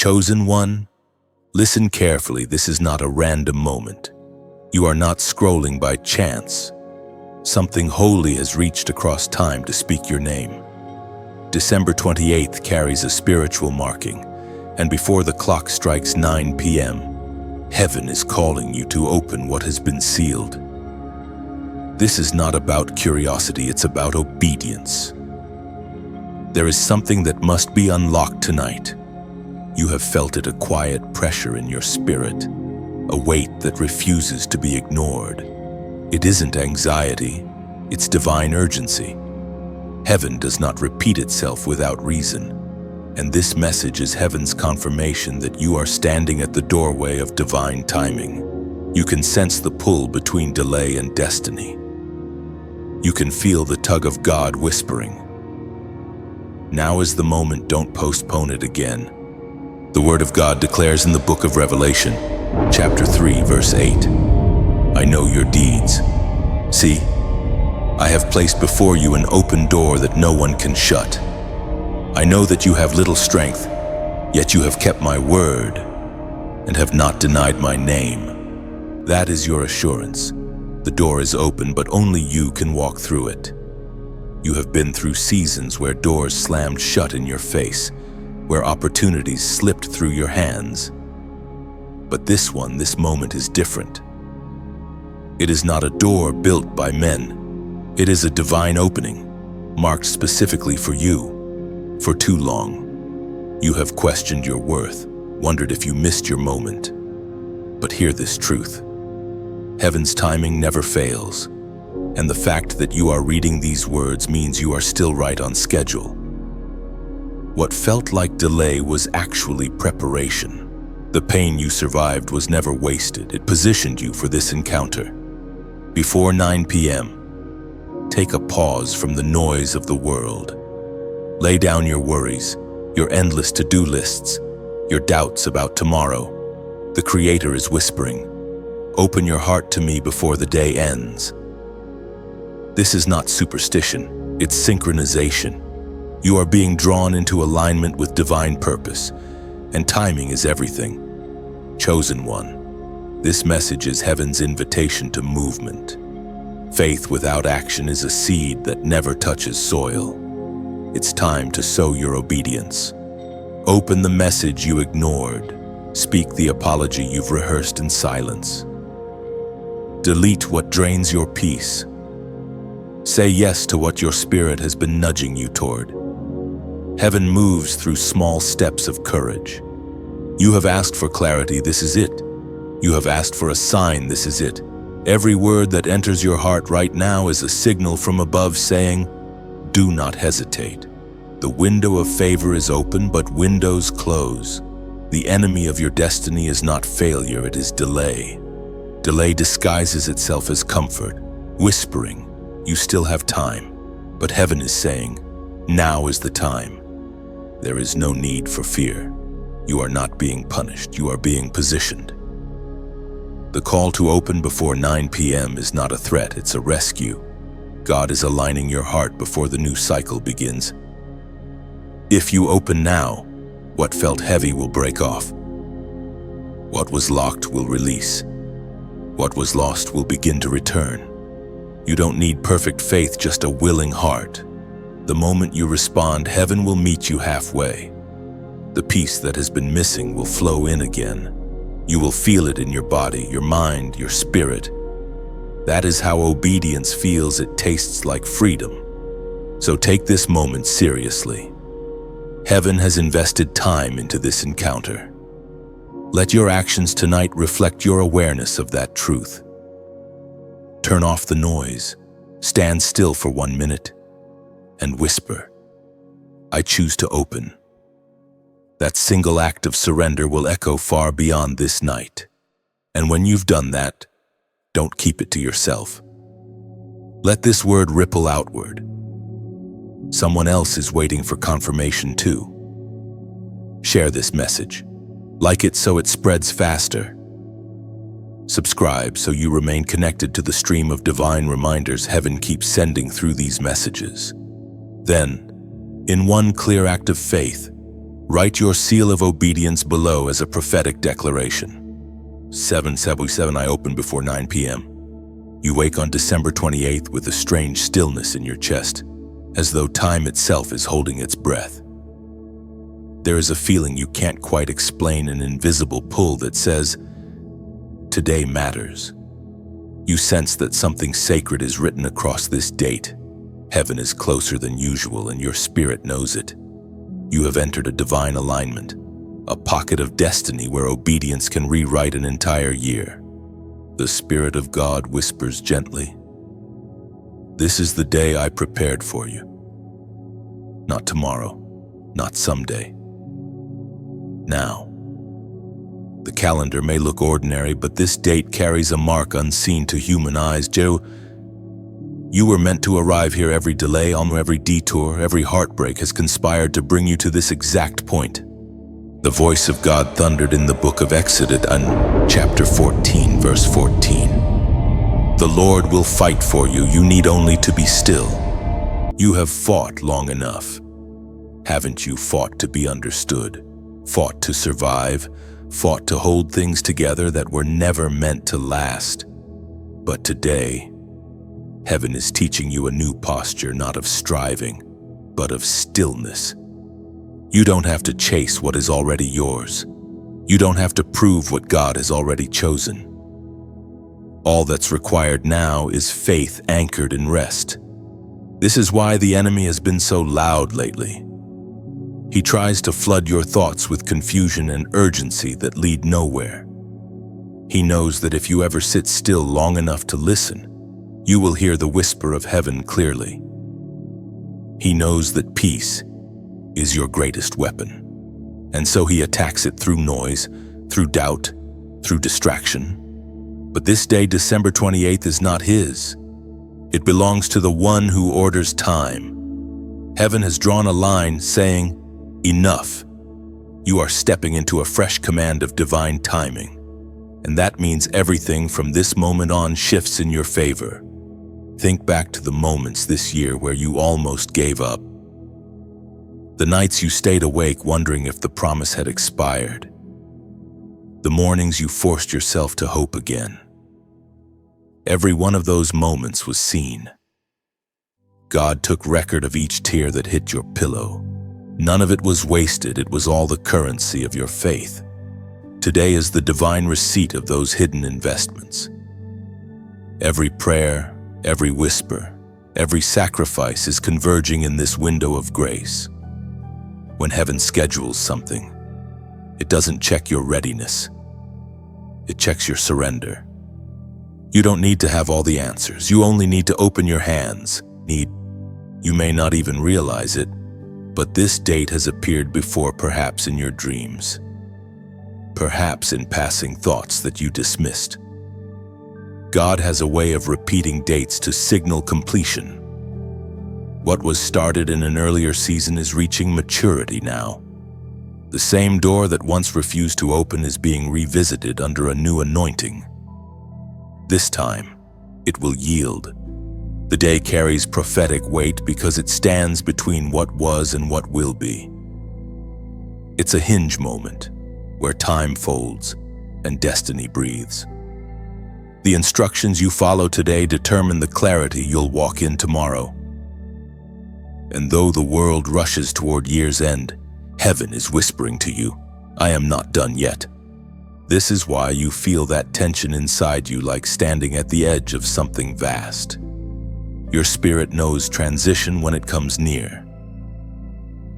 Chosen one, listen carefully. This is not a random moment. You are not scrolling by chance. Something holy has reached across time to speak your name. December 28th carries a spiritual marking, and before the clock strikes 9 p.m., heaven is calling you to open what has been sealed. This is not about curiosity, it's about obedience. There is something that must be unlocked tonight. You have felt it, a quiet pressure in your spirit, a weight that refuses to be ignored. It isn't anxiety, it's divine urgency. Heaven does not repeat itself without reason, and this message is heaven's confirmation that you are standing at the doorway of divine timing. You can sense the pull between delay and destiny. You can feel the tug of God whispering, "Now is the moment, don't postpone it again." The Word of God declares in the book of Revelation, chapter 3, verse 8, "I know your deeds. See, I have placed before you an open door that no one can shut. I know that you have little strength, yet you have kept my word and have not denied my name." That is your assurance. The door is open, but only you can walk through it. You have been through seasons where doors slammed shut in your face, where opportunities slipped through your hands. But this moment is different. It is not a door built by men. It is a divine opening, marked specifically for you. For too long, you have questioned your worth, wondered if you missed your moment. But hear this truth. Heaven's timing never fails, and the fact that you are reading these words means you are still right on schedule. What felt like delay was actually preparation. The pain you survived was never wasted. It positioned you for this encounter. Before 9 p.m., take a pause from the noise of the world. Lay down your worries, your endless to-do lists, your doubts about tomorrow. The Creator is whispering, "Open your heart to me before the day ends." This is not superstition, it's synchronization. You are being drawn into alignment with divine purpose, and timing is everything. Chosen one, this message is heaven's invitation to movement. Faith without action is a seed that never touches soil. It's time to sow your obedience. Open the message you ignored. Speak the apology you've rehearsed in silence. Delete what drains your peace. Say yes to what your spirit has been nudging you toward. Heaven moves through small steps of courage. You have asked for clarity, this is it. You have asked for a sign, this is it. Every word that enters your heart right now is a signal from above saying, "Do not hesitate." The window of favor is open, but windows close. The enemy of your destiny is not failure, it is delay. Delay disguises itself as comfort, whispering, "You still have time." But heaven is saying, "Now is the time." There is no need for fear. You are not being punished, you are being positioned. The call to open before 9 p.m. is not a threat, it's a rescue. God is aligning your heart before the new cycle begins. If you open now, what felt heavy will break off. What was locked will release. What was lost will begin to return. You don't need perfect faith, just a willing heart. The moment you respond, heaven will meet you halfway. The peace that has been missing will flow in again. You will feel it in your body, your mind, your spirit. That is how obedience feels. It tastes like freedom. So take this moment seriously. Heaven has invested time into this encounter. Let your actions tonight reflect your awareness of that truth. Turn off the noise, stand still for 1 minute, and whisper, "I choose to open." That single act of surrender will echo far beyond this night. And when you've done that, don't keep it to yourself. Let this word ripple outward. Someone else is waiting for confirmation too. Share this message. Like it so it spreads faster. Subscribe so you remain connected to the stream of divine reminders heaven keeps sending through these messages. Then, in one clear act of faith, Write your seal of obedience below as a prophetic declaration. 7:77 I open before 9 p.m. You wake on December 28th with a strange stillness in your chest, as though time itself is holding its breath. There is a feeling you can't quite explain, an invisible pull that says, today matters. You sense that something sacred is written across this date. Heaven is closer than usual and your spirit knows it. You have entered a divine alignment, a pocket of destiny where obedience can rewrite an entire year. The Spirit of God whispers gently, "This is the day I prepared for you. Not tomorrow, not someday. Now." The calendar may look ordinary, but this date carries a mark unseen to human eyes. Joe, you were meant to arrive here. Every delay, every detour, every heartbreak has conspired to bring you to this exact point. The voice of God thundered in the book of Exodus, chapter 14, verse 14. The Lord will fight for you. You need only to be still. You have fought long enough. Haven't you fought to be understood? Fought to survive? Fought to hold things together that were never meant to last? But today, heaven is teaching you a new posture, not of striving, but of stillness. You don't have to chase what is already yours. You don't have to prove what God has already chosen. All that's required now is faith anchored in rest. This is why the enemy has been so loud lately. He tries to flood your thoughts with confusion and urgency that lead nowhere. He knows that if you ever sit still long enough to listen, you will hear the whisper of heaven clearly. He knows that peace is your greatest weapon, and so he attacks it through noise, through doubt, through distraction. But this day, December 28th, is not his. It belongs to the one who orders time. Heaven has drawn a line saying, enough. You are stepping into a fresh command of divine timing, and that means everything from this moment on shifts in your favor. Think back to the moments this year where you almost gave up. The nights you stayed awake wondering if the promise had expired. The mornings you forced yourself to hope again. Every one of those moments was seen. God took record of each tear that hit your pillow. None of it was wasted. It was all the currency of your faith. Today is the divine receipt of those hidden investments. Every prayer, every whisper, every sacrifice is converging in this window of grace. When heaven schedules something, it doesn't check your readiness. It checks your surrender. You don't need to have all the answers. You only need to open your hands. You may not even realize it, but this date has appeared before, perhaps in your dreams, perhaps in passing thoughts that you dismissed. God has a way of repeating dates to signal completion. What was started in an earlier season is reaching maturity now. The same door that once refused to open is being revisited under a new anointing. This time, it will yield. The day carries prophetic weight because it stands between what was and what will be. It's a hinge moment where time folds and destiny breathes. The instructions you follow today determine the clarity you'll walk in tomorrow. And though the world rushes toward year's end, heaven is whispering to you, I am not done yet. This is why you feel that tension inside you, like standing at the edge of something vast. Your spirit knows transition when it comes near.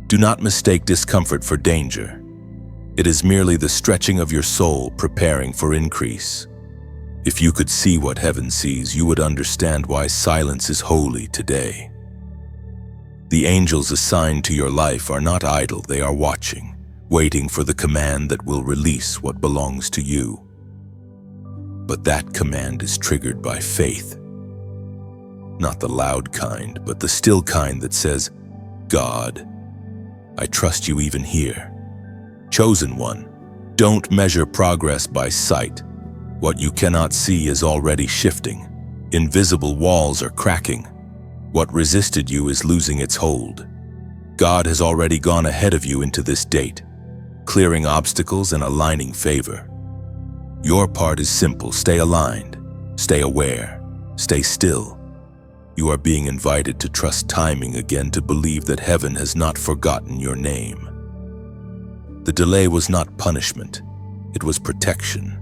Do not mistake discomfort for danger. It is merely the stretching of your soul preparing for increase. If you could see what heaven sees, you would understand why silence is holy today. The angels assigned to your life are not idle. They are watching, waiting for the command that will release what belongs to you. But that command is triggered by faith. Not the loud kind, but the still kind that says, God, I trust you even here. Chosen one, don't measure progress by sight. What you cannot see is already shifting. Invisible walls are cracking. What resisted you is losing its hold. God has already gone ahead of you into this date, clearing obstacles and aligning favor. Your part is simple: stay aligned, stay aware, stay still. You are being invited to trust timing again, to believe that heaven has not forgotten your name. The delay was not punishment, it was protection.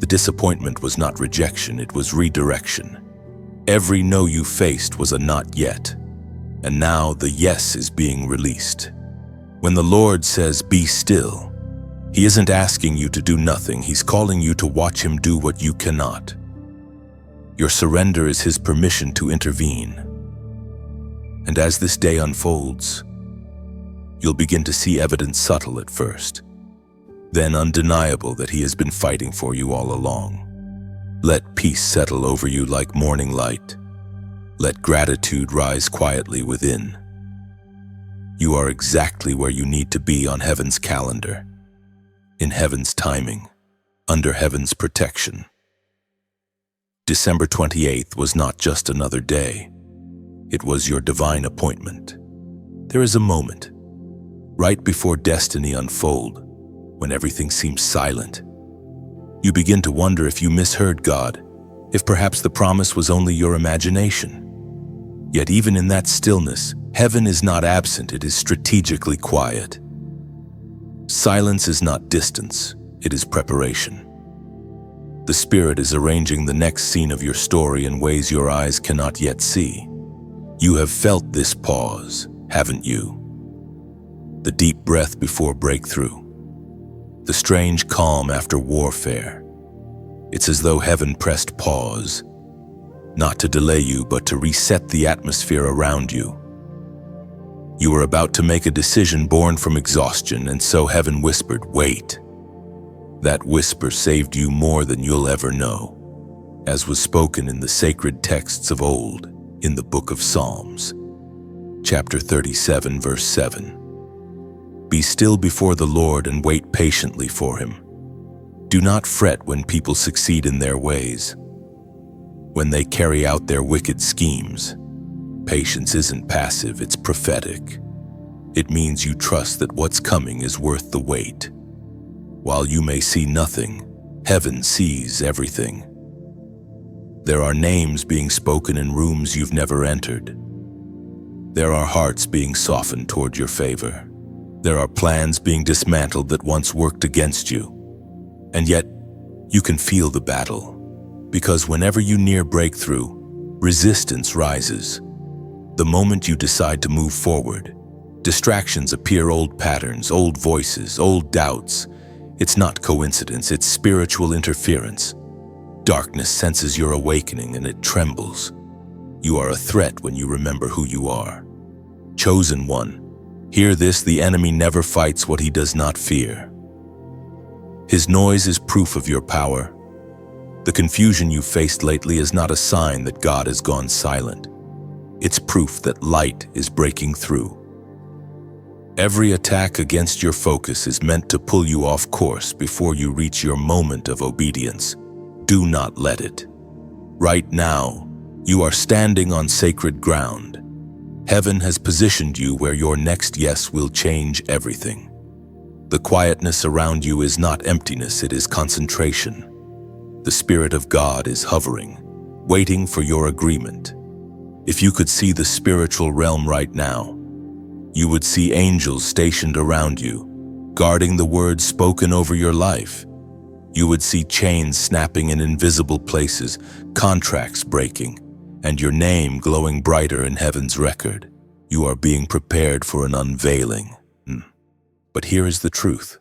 The disappointment was not rejection, it was redirection. Every no you faced was a not yet, and now the yes is being released. When the Lord says, "Be still," He isn't asking you to do nothing, He's calling you to watch Him do what you cannot. Your surrender is His permission to intervene. And as this day unfolds, you'll begin to see evidence subtle at first, then undeniable that He has been fighting for you all along. Let peace settle over you like morning light. Let gratitude rise quietly within. You are exactly where you need to be on heaven's calendar, in heaven's timing, under heaven's protection. December 28th was not just another day. It was your divine appointment. There is a moment, right before destiny unfolds, when everything seems silent. You begin to wonder if you misheard God, if perhaps the promise was only your imagination. Yet even in that stillness, heaven is not absent, it is strategically quiet. Silence is not distance, it is preparation. The Spirit is arranging the next scene of your story in ways your eyes cannot yet see. You have felt this pause, haven't you? The deep breath before breakthrough. The strange calm after warfare. It's as though heaven pressed pause, not to delay you, but to reset the atmosphere around you. You were about to make a decision born from exhaustion, and so heaven whispered, "Wait." That whisper saved you more than you'll ever know, as was spoken in the sacred texts of old, in the book of Psalms, chapter 37, verse 7. Be still before the Lord and wait patiently for Him. Do not fret when people succeed in their ways, when they carry out their wicked schemes. Patience isn't passive, it's prophetic. It means you trust that what's coming is worth the wait. While you may see nothing, heaven sees everything. There are names being spoken in rooms you've never entered. There are hearts being softened toward your favor. There are plans being dismantled that once worked against you. And yet, you can feel the battle. Because whenever you near breakthrough, resistance rises. The moment you decide to move forward, distractions appear, old patterns, old voices, old doubts. It's not coincidence, it's spiritual interference. Darkness senses your awakening and it trembles. You are a threat when you remember who you are. Chosen one. Hear this: the enemy never fights what he does not fear. His noise is proof of your power. The confusion you faced lately is not a sign that God has gone silent. It's proof that light is breaking through. Every attack against your focus is meant to pull you off course before you reach your moment of obedience. Do not let it. Right now, you are standing on sacred ground. Heaven has positioned you where your next yes will change everything. The quietness around you is not emptiness, it is concentration. The Spirit of God is hovering, waiting for your agreement. If you could see the spiritual realm right now, you would see angels stationed around you, guarding the words spoken over your life. You would see chains snapping in invisible places, contracts breaking, and your name glowing brighter in heaven's record. You are being prepared for an unveiling. But here is the truth.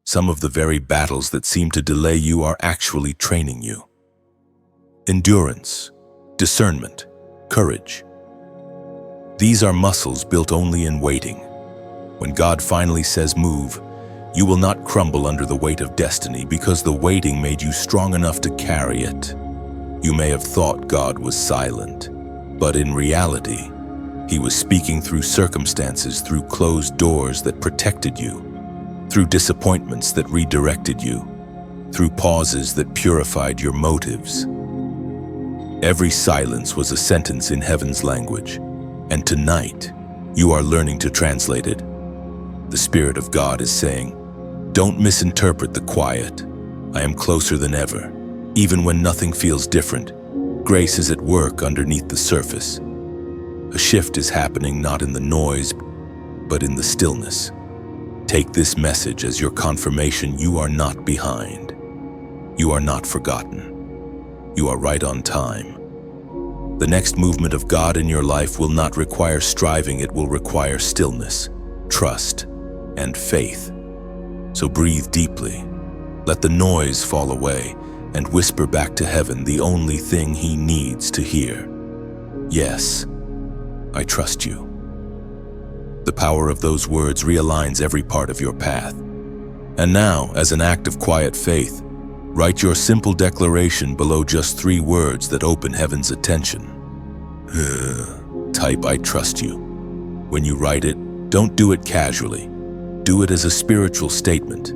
Some of the very battles that seem to delay you are actually training you. Endurance, discernment, courage. These are muscles built only in waiting. When God finally says move, you will not crumble under the weight of destiny because the waiting made you strong enough to carry it. You may have thought God was silent, but in reality, He was speaking through circumstances, through closed doors that protected you, through disappointments that redirected you, through pauses that purified your motives. Every silence was a sentence in heaven's language, and tonight, You are learning to translate it. The Spirit of God is saying, don't misinterpret the quiet. I am closer than ever. Even when nothing feels different, grace is at work underneath the surface. A shift is happening not in the noise, but in the stillness. Take this message as your confirmation. You are not behind. You are not forgotten. You are right on time. The next movement of God in your life will not require striving. It will require stillness, trust, and faith. So breathe deeply. Let the noise fall away and whisper back to heaven the only thing he needs to hear. Yes, I trust you. The power of those words realigns every part of your path. And now, as an act of quiet faith, write your simple declaration below just 3 words that open heaven's attention. Type, I trust you. When you write it, don't do it casually. Do it as a spiritual statement.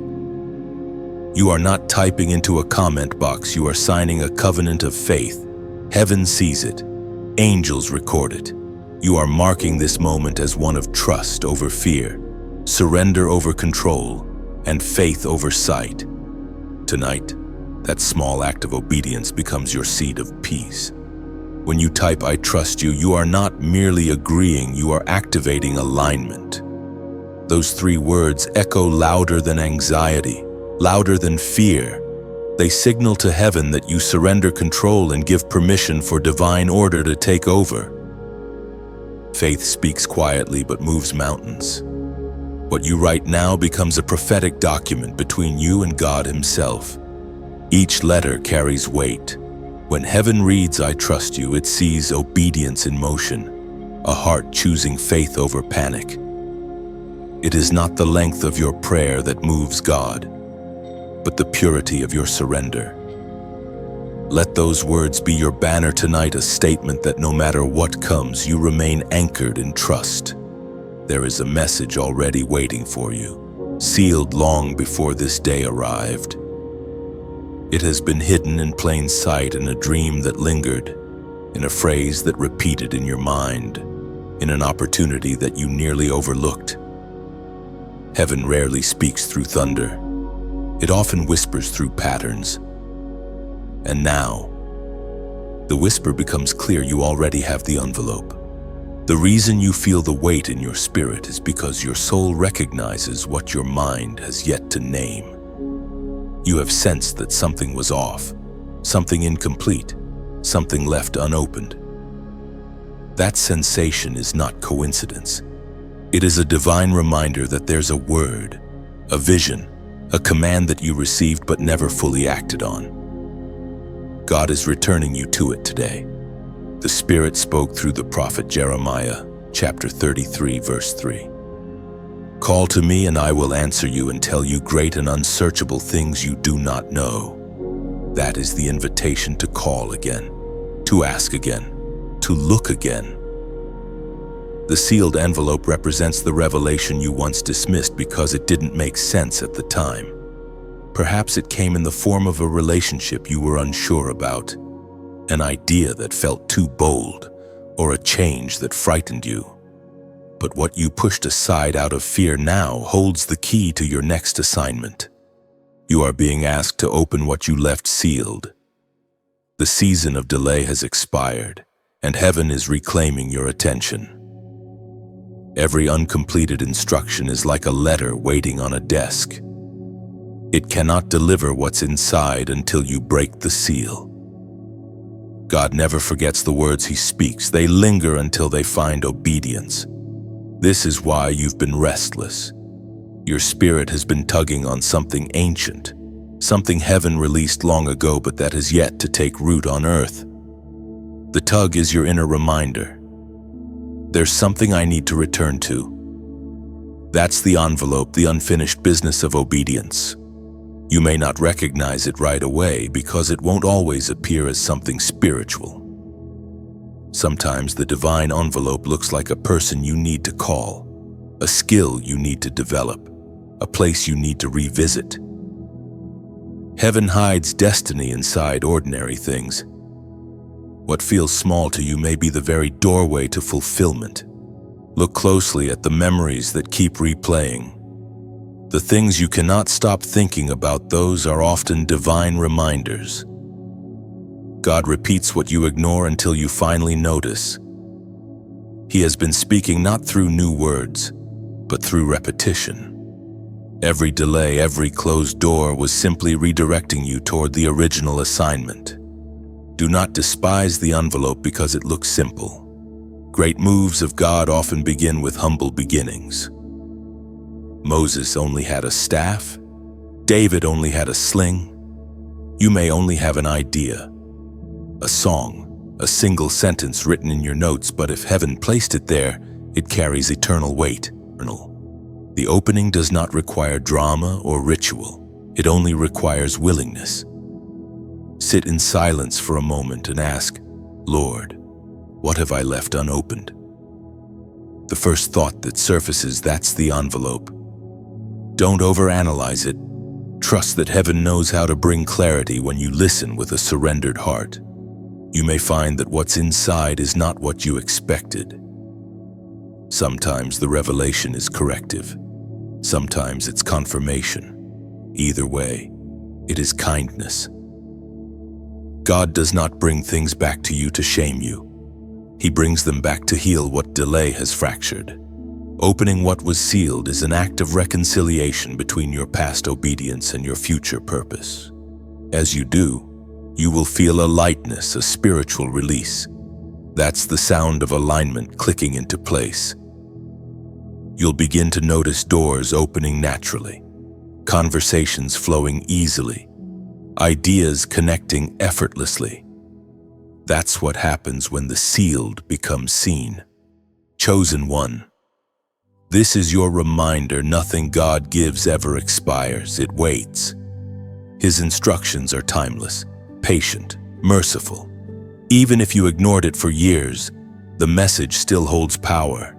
You are not typing into a comment box. You are signing a covenant of faith. Heaven sees it. Angels record it. You are marking this moment as one of trust over fear, surrender over control, and faith over sight. Tonight, that small act of obedience becomes your seed of peace. When you type, I trust you, you are not merely agreeing, you are activating alignment. Those 3 words echo louder than anxiety, louder than fear. They signal to heaven that you surrender control and give permission for divine order to take over. Faith speaks quietly but moves mountains. What you write now becomes a prophetic document between you and God himself. Each letter carries weight. When heaven reads, I trust you, it sees obedience in motion, a heart choosing faith over panic. It is not the length of your prayer that moves God, but the purity of your surrender. Let those words be your banner tonight, a statement that no matter what comes, you remain anchored in trust. There is a message already waiting for you, sealed long before this day arrived. It has been hidden in plain sight in a dream that lingered, in a phrase that repeated in your mind, in an opportunity that you nearly overlooked. Heaven rarely speaks through thunder. It often whispers through patterns. And now, the whisper becomes clear. You already have the envelope. The reason you feel the weight in your spirit is because your soul recognizes what your mind has yet to name. You have sensed that something was off, something incomplete, something left unopened. That sensation is not coincidence. It is a divine reminder that there's a word, a vision, a command that you received but never fully acted on. God is returning you to it today. The Spirit spoke through the prophet Jeremiah, chapter 33, verse 3. Call to me and I will answer you and tell you great and unsearchable things you do not know. That is the invitation to call again, to ask again, to look again. The sealed envelope represents the revelation you once dismissed because it didn't make sense at the time. Perhaps it came in the form of a relationship you were unsure about, an idea that felt too bold, or a change that frightened you. But what you pushed aside out of fear now holds the key to your next assignment. You are being asked to open what you left sealed. The season of delay has expired, and heaven is reclaiming your attention. Every uncompleted instruction is like a letter waiting on a desk. It cannot deliver what's inside until you break the seal. God never forgets the words he speaks. They linger until they find obedience. This is why you've been restless. Your spirit has been tugging on something ancient, something heaven released long ago but that has yet to take root on earth. The tug is your inner reminder. There's something I need to return to. That's the envelope, the unfinished business of obedience. You may not recognize it right away because it won't always appear as something spiritual. Sometimes the divine envelope looks like a person you need to call, a skill you need to develop, a place you need to revisit. Heaven hides destiny inside ordinary things. What feels small to you may be the very doorway to fulfillment. Look closely at the memories that keep replaying. The things you cannot stop thinking about, those are often divine reminders. God repeats what you ignore until you finally notice. He has been speaking not through new words, but through repetition. Every delay, every closed door was simply redirecting you toward the original assignment. Do not despise the envelope because it looks simple. Great moves of God often begin with humble beginnings. Moses only had a staff. David only had a sling. You may only have an idea, a song, a single sentence written in your notes, but if heaven placed it there, it carries eternal weight. The opening does not require drama or ritual. It only requires willingness. Sit in silence for a moment and ask, Lord, what have I left unopened? The first thought that surfaces, that's the envelope. Don't overanalyze it. Trust that heaven knows how to bring clarity when you listen with a surrendered heart. You may find that what's inside is not what you expected. Sometimes the revelation is corrective. Sometimes it's confirmation. Either way, it is kindness. God does not bring things back to you to shame you. He brings them back to heal what delay has fractured. Opening what was sealed is an act of reconciliation between your past obedience and your future purpose. As you do, you will feel a lightness, a spiritual release. That's the sound of alignment clicking into place. You'll begin to notice doors opening naturally, conversations flowing easily, ideas connecting effortlessly. That's what happens when the sealed becomes seen. Chosen one. This is your reminder nothing God gives ever expires, it waits. His instructions are timeless, patient, merciful. Even if you ignored it for years, the message still holds power.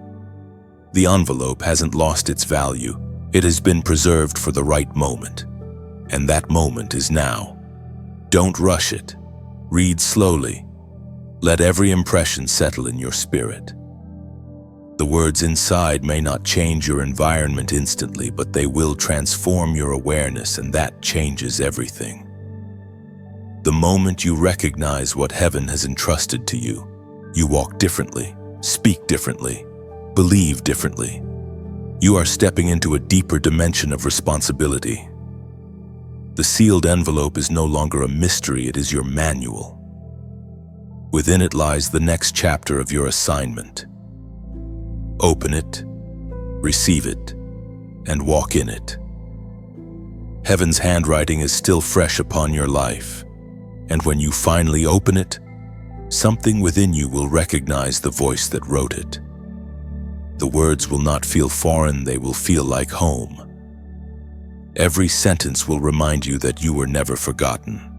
The envelope hasn't lost its value. It has been preserved for the right moment. And that moment is now. Don't rush it. Read slowly. Let every impression settle in your spirit. The words inside may not change your environment instantly, but they will transform your awareness, and that changes everything. The moment you recognize what heaven has entrusted to you, you walk differently, speak differently, believe differently. You are stepping into a deeper dimension of responsibility. The sealed envelope is no longer a mystery, it is your manual. Within it lies the next chapter of your assignment. Open it, receive it, and walk in it. Heaven's handwriting is still fresh upon your life, and when you finally open it, something within you will recognize the voice that wrote it. The words will not feel foreign, they will feel like home. Every sentence will remind you that you were never forgotten,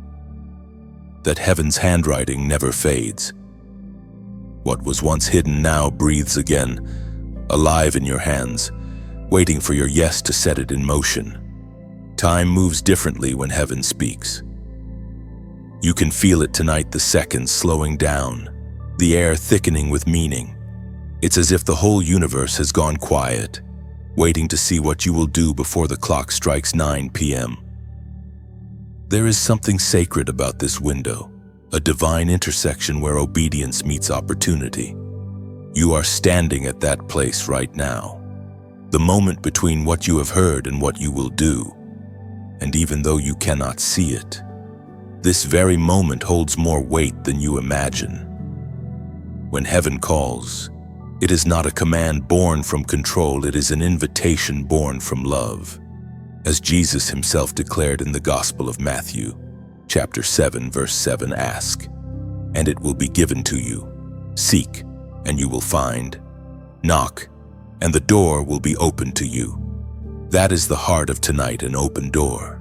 that heaven's handwriting never fades. What was once hidden now breathes again, alive in your hands, waiting for your yes to set it in motion. Time moves differently when heaven speaks. You can feel it tonight, the seconds slowing down, the air thickening with meaning. It's as if the whole universe has gone quiet, waiting to see what you will do before the clock strikes 9 p.m. There is something sacred about this window, a divine intersection where obedience meets opportunity. You are standing at that place right now, the moment between what you have heard and what you will do. And even though you cannot see it, this very moment holds more weight than you imagine. When heaven calls, it is not a command born from control, it is an invitation born from love. As Jesus himself declared in the Gospel of Matthew, chapter 7, verse 7, ask, and it will be given to you. Seek, and you will find. Knock, and the door will be opened to you. That is the heart of tonight, an open door.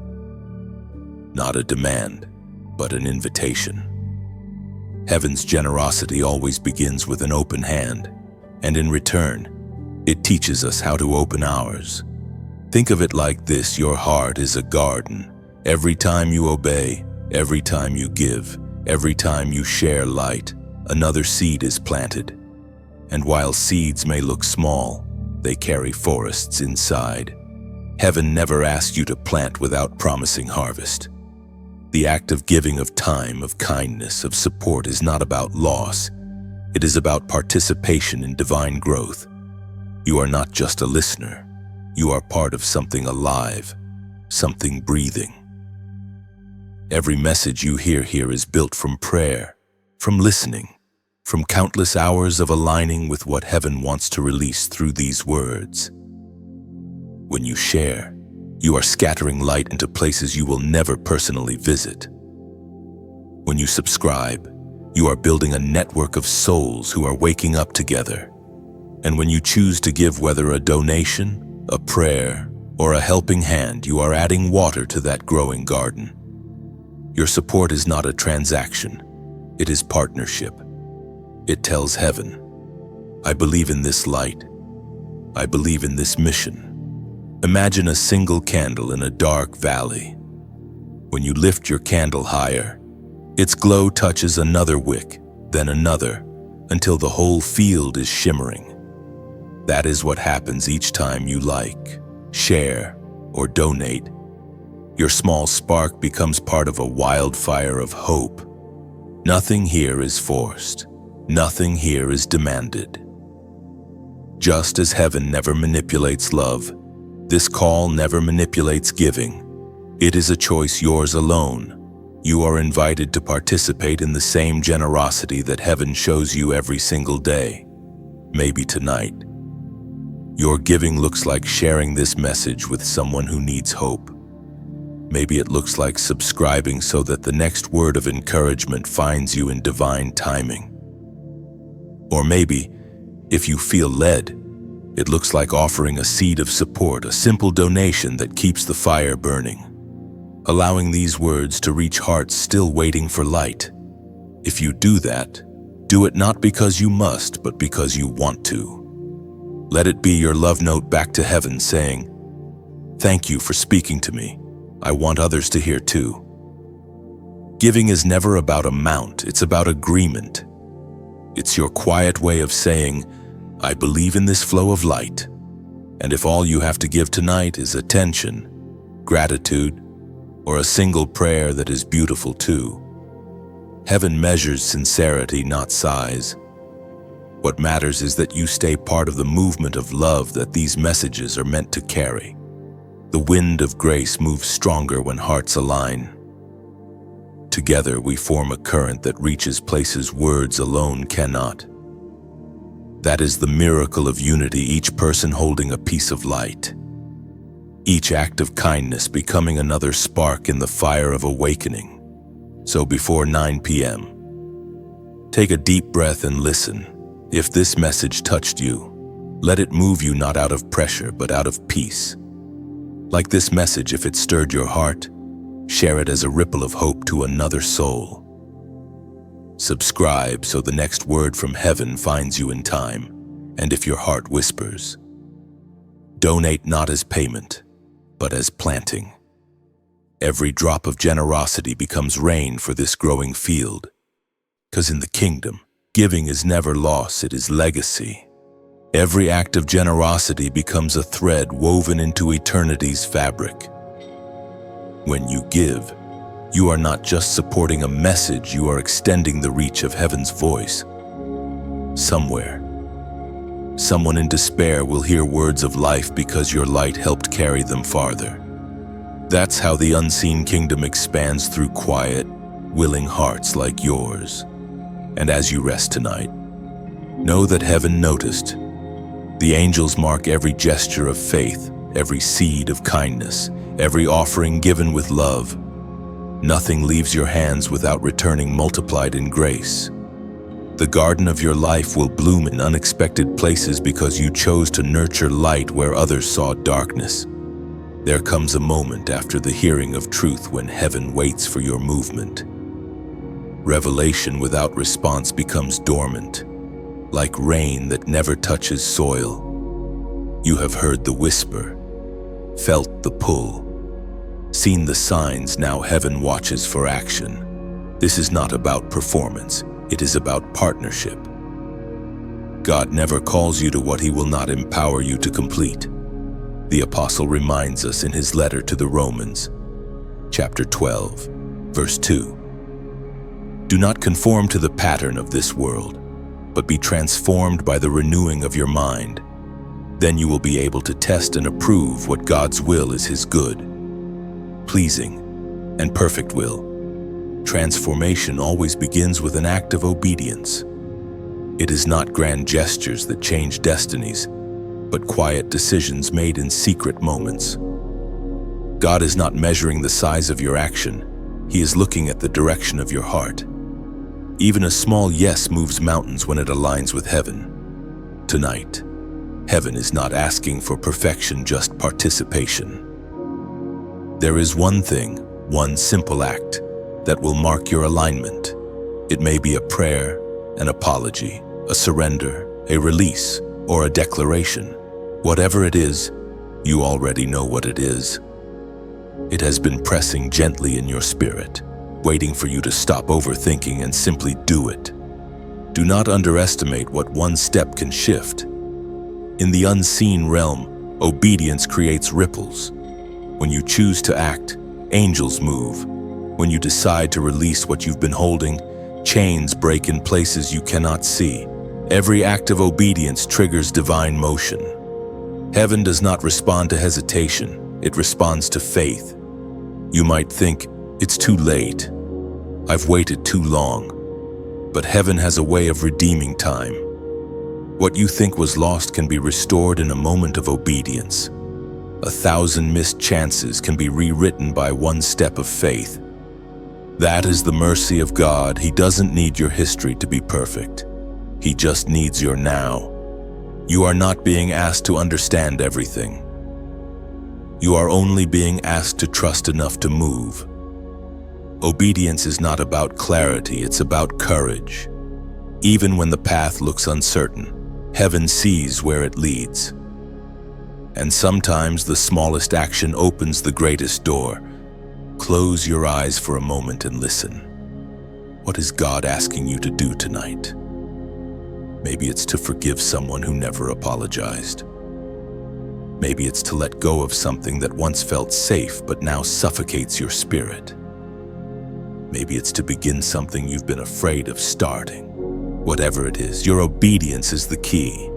Not a demand, but an invitation. Heaven's generosity always begins with an open hand, and in return, it teaches us how to open ours. Think of it like this: your heart is a garden. Every time you obey, every time you give, every time you share light, another seed is planted. And while seeds may look small, they carry forests inside. Heaven never asks you to plant without promising harvest. The act of giving of time, of kindness, of support is not about loss. It is about participation in divine growth. You are not just a listener. You are part of something alive, something breathing. Every message you hear here is built from prayer, from listening, from countless hours of aligning with what heaven wants to release through these words. When you share, you are scattering light into places you will never personally visit. When you subscribe, you are building a network of souls who are waking up together. And when you choose to give, whether a donation, a prayer, or a helping hand, you are adding water to that growing garden. Your support is not a transaction. It is partnership. It tells heaven, I believe in this light. I believe in this mission. Imagine a single candle in a dark valley. When you lift your candle higher, its glow touches another wick, then another, until the whole field is shimmering. That is what happens each time you like, share, or donate. Your small spark becomes part of a wildfire of hope. Nothing here is forced. Nothing here is demanded. Just as heaven never manipulates love, this call never manipulates giving. It is a choice yours alone. You are invited to participate in the same generosity that heaven shows you every single day. Maybe tonight. Your giving looks like sharing this message with someone who needs hope. Maybe it looks like subscribing so that the next word of encouragement finds you in divine timing. Or maybe, if you feel led, it looks like offering a seed of support, a simple donation that keeps the fire burning, allowing these words to reach hearts still waiting for light. If you do that, do it not because you must, but because you want to. Let it be your love note back to heaven saying, thank you for speaking to me. I want others to hear too. Giving is never about amount, it's about agreement. It's your quiet way of saying, I believe in this flow of light. And if all you have to give tonight is attention, gratitude, or a single prayer that is beautiful too, heaven measures sincerity, not size. What matters is that you stay part of the movement of love that these messages are meant to carry. The wind of grace moves stronger when hearts align. Together we form a current that reaches places words alone cannot. That is the miracle of unity, each person holding a piece of light. Each act of kindness becoming another spark in the fire of awakening. So before 9 p.m., take a deep breath and listen. If this message touched you, let it move you not out of pressure but out of peace. Like this message, if it stirred your heart, share it as a ripple of hope to another soul. Subscribe so the next word from heaven finds you in time. And if your heart whispers, donate not as payment, but as planting. Every drop of generosity becomes rain for this growing field. 'Cause in the kingdom, giving is never loss, it is legacy. Every act of generosity becomes a thread woven into eternity's fabric. When you give, you are not just supporting a message, you are extending the reach of heaven's voice. Somewhere, someone in despair will hear words of life because your light helped carry them farther. That's how the unseen kingdom expands, through quiet, willing hearts like yours. And as you rest tonight, know that heaven noticed. The angels mark every gesture of faith, every seed of kindness, every offering given with love. Nothing leaves your hands without returning multiplied in grace. The garden of your life will bloom in unexpected places because you chose to nurture light where others saw darkness. There comes a moment after the hearing of truth when heaven waits for your movement. Revelation without response becomes dormant, like rain that never touches soil. You have heard the whisper, felt the pull, seen the signs, now heaven watches for action. This is not about performance, it is about partnership. God never calls you to what He will not empower you to complete. The apostle reminds us in his letter to the Romans, chapter 12, verse 2. Do not conform to the pattern of this world, but be transformed by the renewing of your mind. Then you will be able to test and approve what God's will is, His good, pleasing, and perfect will. Transformation always begins with an act of obedience. It is not grand gestures that change destinies, but quiet decisions made in secret moments. God is not measuring the size of your action. He is looking at the direction of your heart. Even a small yes moves mountains when it aligns with heaven. Tonight, heaven is not asking for perfection, just participation. There is one thing, one simple act, that will mark your alignment. It may be a prayer, an apology, a surrender, a release, or a declaration. Whatever it is, you already know what it is. It has been pressing gently in your spirit, waiting for you to stop overthinking and simply do it. Do not underestimate what one step can shift. In the unseen realm, obedience creates ripples. When you choose to act, angels move. When you decide to release what you've been holding, chains break in places you cannot see. Every act of obedience triggers divine motion. Heaven does not respond to hesitation, it responds to faith. You might think, it's too late. I've waited too long. But heaven has a way of redeeming time. What you think was lost can be restored in a moment of obedience. 1,000 missed chances can be rewritten by one step of faith. That is the mercy of God. He doesn't need your history to be perfect. He just needs your now. You are not being asked to understand everything. You are only being asked to trust enough to move. Obedience is not about clarity, it's about courage. Even when the path looks uncertain, heaven sees where it leads. And sometimes the smallest action opens the greatest door. Close your eyes for a moment and listen. What is God asking you to do tonight? Maybe it's to forgive someone who never apologized. Maybe it's to let go of something that once felt safe but now suffocates your spirit. Maybe it's to begin something you've been afraid of starting. Whatever it is, your obedience is the key.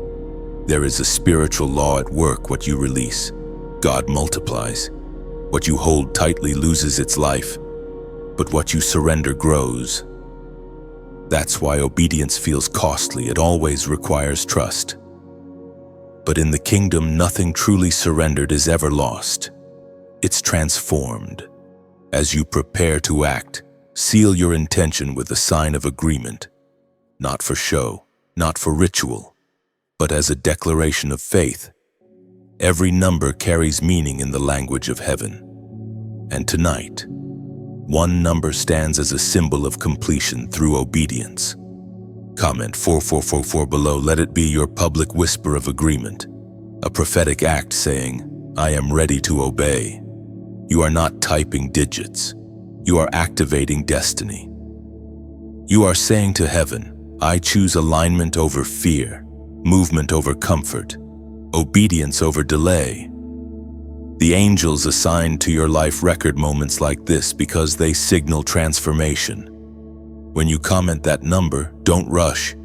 There is a spiritual law at work. What you release, God multiplies. What you hold tightly loses its life, but what you surrender grows. That's why obedience feels costly. It always requires trust. But in the kingdom, nothing truly surrendered is ever lost. It's transformed. As you prepare to act, seal your intention with a sign of agreement, not for show, not for ritual, but as a declaration of faith. Every number carries meaning in the language of heaven. And tonight, one number stands as a symbol of completion through obedience. Comment 4444 below. Let it be your public whisper of agreement, a prophetic act saying, I am ready to obey. You are not typing digits. You are activating destiny. You are saying to heaven, I choose alignment over fear, movement over comfort, obedience over delay. The angels assigned to your life record moments like this because they signal transformation. When you comment that number, don't rush.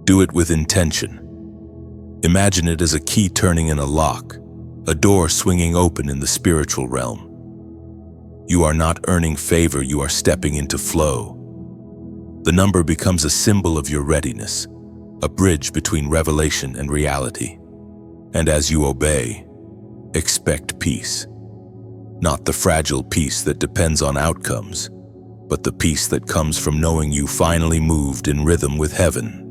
Do it with intention. Imagine it as a key turning in a lock, a door swinging open in the spiritual realm. You are not earning favor, you are stepping into flow. The number becomes a symbol of your readiness, a bridge between revelation and reality. And as you obey, expect peace. Not the fragile peace that depends on outcomes, but the peace that comes from knowing you finally moved in rhythm with heaven.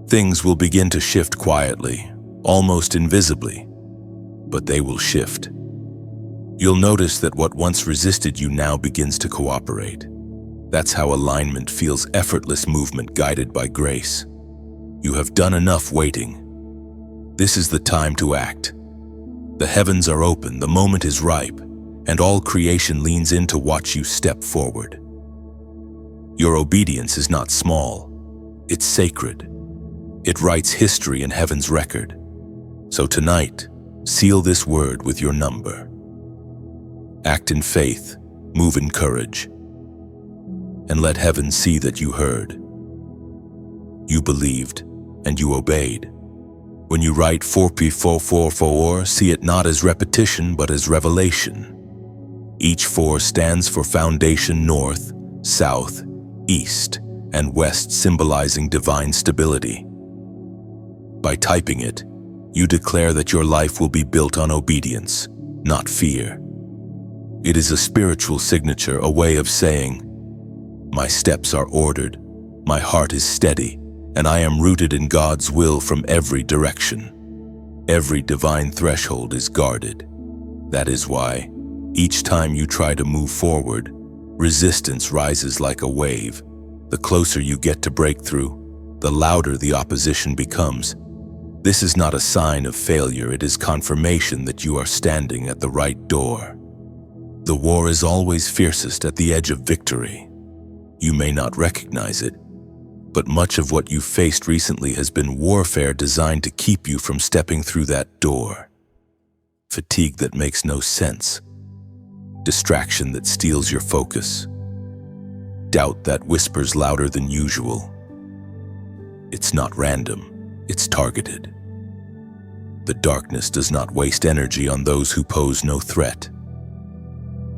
Things will begin to shift quietly, almost invisibly, but they will shift. You'll notice that what once resisted you now begins to cooperate. That's how alignment feels, effortless movement guided by grace. You have done enough waiting. This is the time to act. The heavens are open, the moment is ripe, and all creation leans in to watch you step forward. Your obedience is not small, it's sacred. It writes history in heaven's record. So tonight, seal this word with your number. Act in faith, move in courage, and let heaven see that you heard. You believed, and you obeyed. When you write 4P444, see it not as repetition but as revelation. Each 4 stands for foundation, north, south, east, and west, symbolizing divine stability. By typing it, you declare that your life will be built on obedience, not fear. It is a spiritual signature, a way of saying, my steps are ordered, my heart is steady, and I am rooted in God's will from every direction. Every divine threshold is guarded. That is why, each time you try to move forward, resistance rises like a wave. The closer you get to breakthrough, the louder the opposition becomes. This is not a sign of failure, it is confirmation that you are standing at the right door. The war is always fiercest at the edge of victory. You may not recognize it, but much of what you've faced recently has been warfare designed to keep you from stepping through that door. Fatigue that makes no sense. Distraction that steals your focus. Doubt that whispers louder than usual. It's not random, it's targeted. The darkness does not waste energy on those who pose no threat.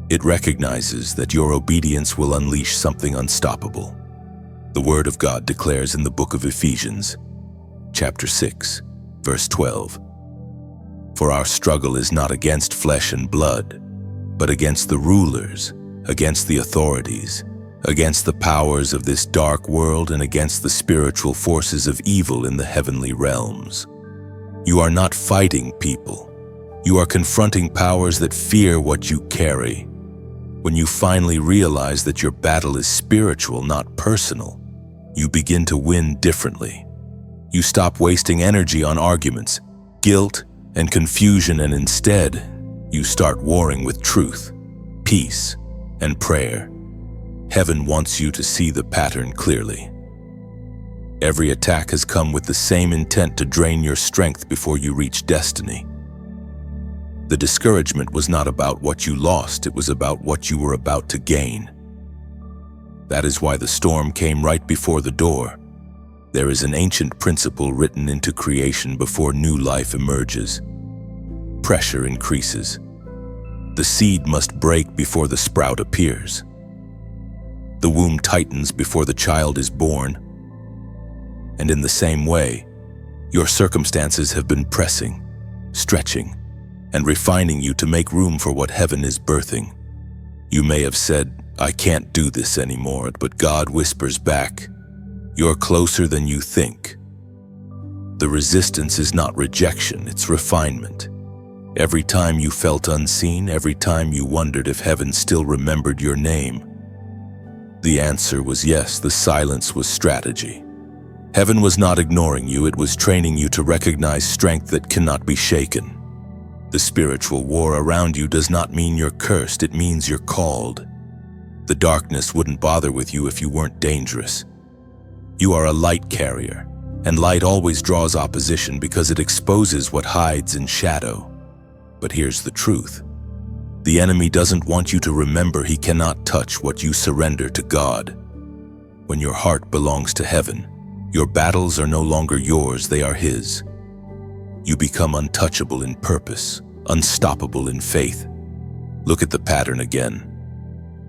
It recognizes that your obedience will unleash something unstoppable. The Word of God declares in the book of Ephesians, chapter 6, verse 12, "For our struggle is not against flesh and blood, but against the rulers, against the authorities, against the powers of this dark world, and against the spiritual forces of evil in the heavenly realms." You are not fighting people. You are confronting powers that fear what you carry. When you finally realize that your battle is spiritual, not personal, you begin to win differently. You stop wasting energy on arguments, guilt, and confusion, and instead, you start warring with truth, peace, and prayer. Heaven wants you to see the pattern clearly. Every attack has come with the same intent to drain your strength before you reach destiny. The discouragement was not about what you lost, it was about what you were about to gain. That is why the storm came right before the door. There is an ancient principle written into creation before new life emerges. Pressure increases. The seed must break before the sprout appears. The womb tightens before the child is born. And in the same way, your circumstances have been pressing, stretching, and refining you to make room for what heaven is birthing. You may have said, "I can't do this anymore," but God whispers back, "You're closer than you think." The resistance is not rejection, it's refinement. Every time you felt unseen, every time you wondered if heaven still remembered your name, the answer was yes. The silence was strategy. Heaven was not ignoring you, it was training you to recognize strength that cannot be shaken. The spiritual war around you does not mean you're cursed, it means you're called. The darkness wouldn't bother with you if you weren't dangerous. You are a light carrier, and light always draws opposition because it exposes what hides in shadow. But here's the truth. The enemy doesn't want you to remember he cannot touch what you surrender to God. When your heart belongs to heaven, your battles are no longer yours, they are his. You become untouchable in purpose, unstoppable in faith. Look at the pattern again.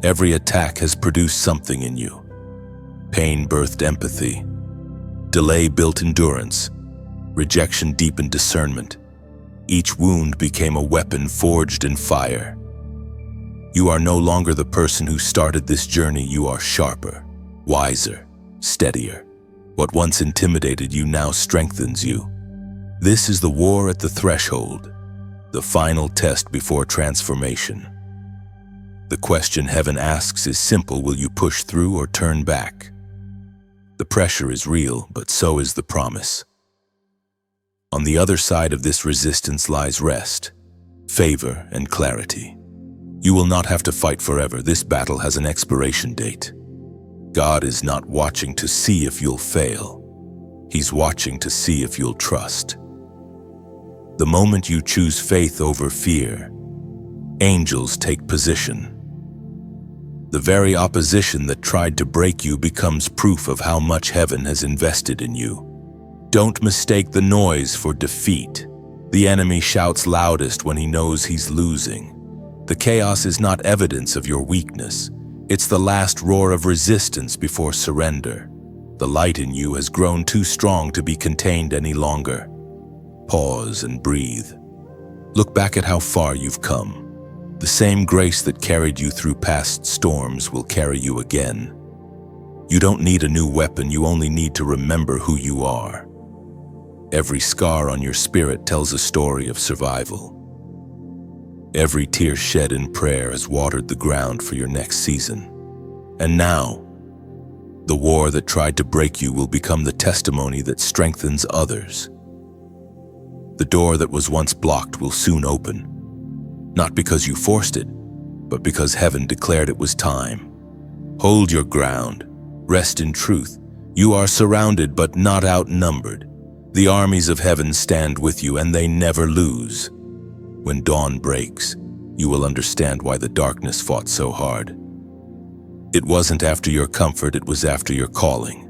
Every attack has produced something in you. Pain birthed empathy. Delay built endurance. Rejection deepened discernment. Each wound became a weapon forged in fire. You are no longer the person who started this journey, you are sharper, wiser, steadier. What once intimidated you now strengthens you. This is the war at the threshold, the final test before transformation. The question heaven asks is simple: will you push through or turn back? The pressure is real, but so is the promise. On the other side of this resistance lies rest, favor, and clarity. You will not have to fight forever. This battle has an expiration date. God is not watching to see if you'll fail. He's watching to see if you'll trust. The moment you choose faith over fear, angels take position. The very opposition that tried to break you becomes proof of how much heaven has invested in you. Don't mistake the noise for defeat. The enemy shouts loudest when he knows he's losing. The chaos is not evidence of your weakness. It's the last roar of resistance before surrender. The light in you has grown too strong to be contained any longer. Pause and breathe. Look back at how far you've come. The same grace that carried you through past storms will carry you again. You don't need a new weapon, you only need to remember who you are. Every scar on your spirit tells a story of survival. Every tear shed in prayer has watered the ground for your next season. And now, the war that tried to break you will become the testimony that strengthens others. The door that was once blocked will soon open, not because you forced it, but because heaven declared it was time. Hold your ground, rest in truth. You are surrounded but not outnumbered. The armies of heaven stand with you and they never lose. When dawn breaks, you will understand why the darkness fought so hard. It wasn't after your comfort, it was after your calling.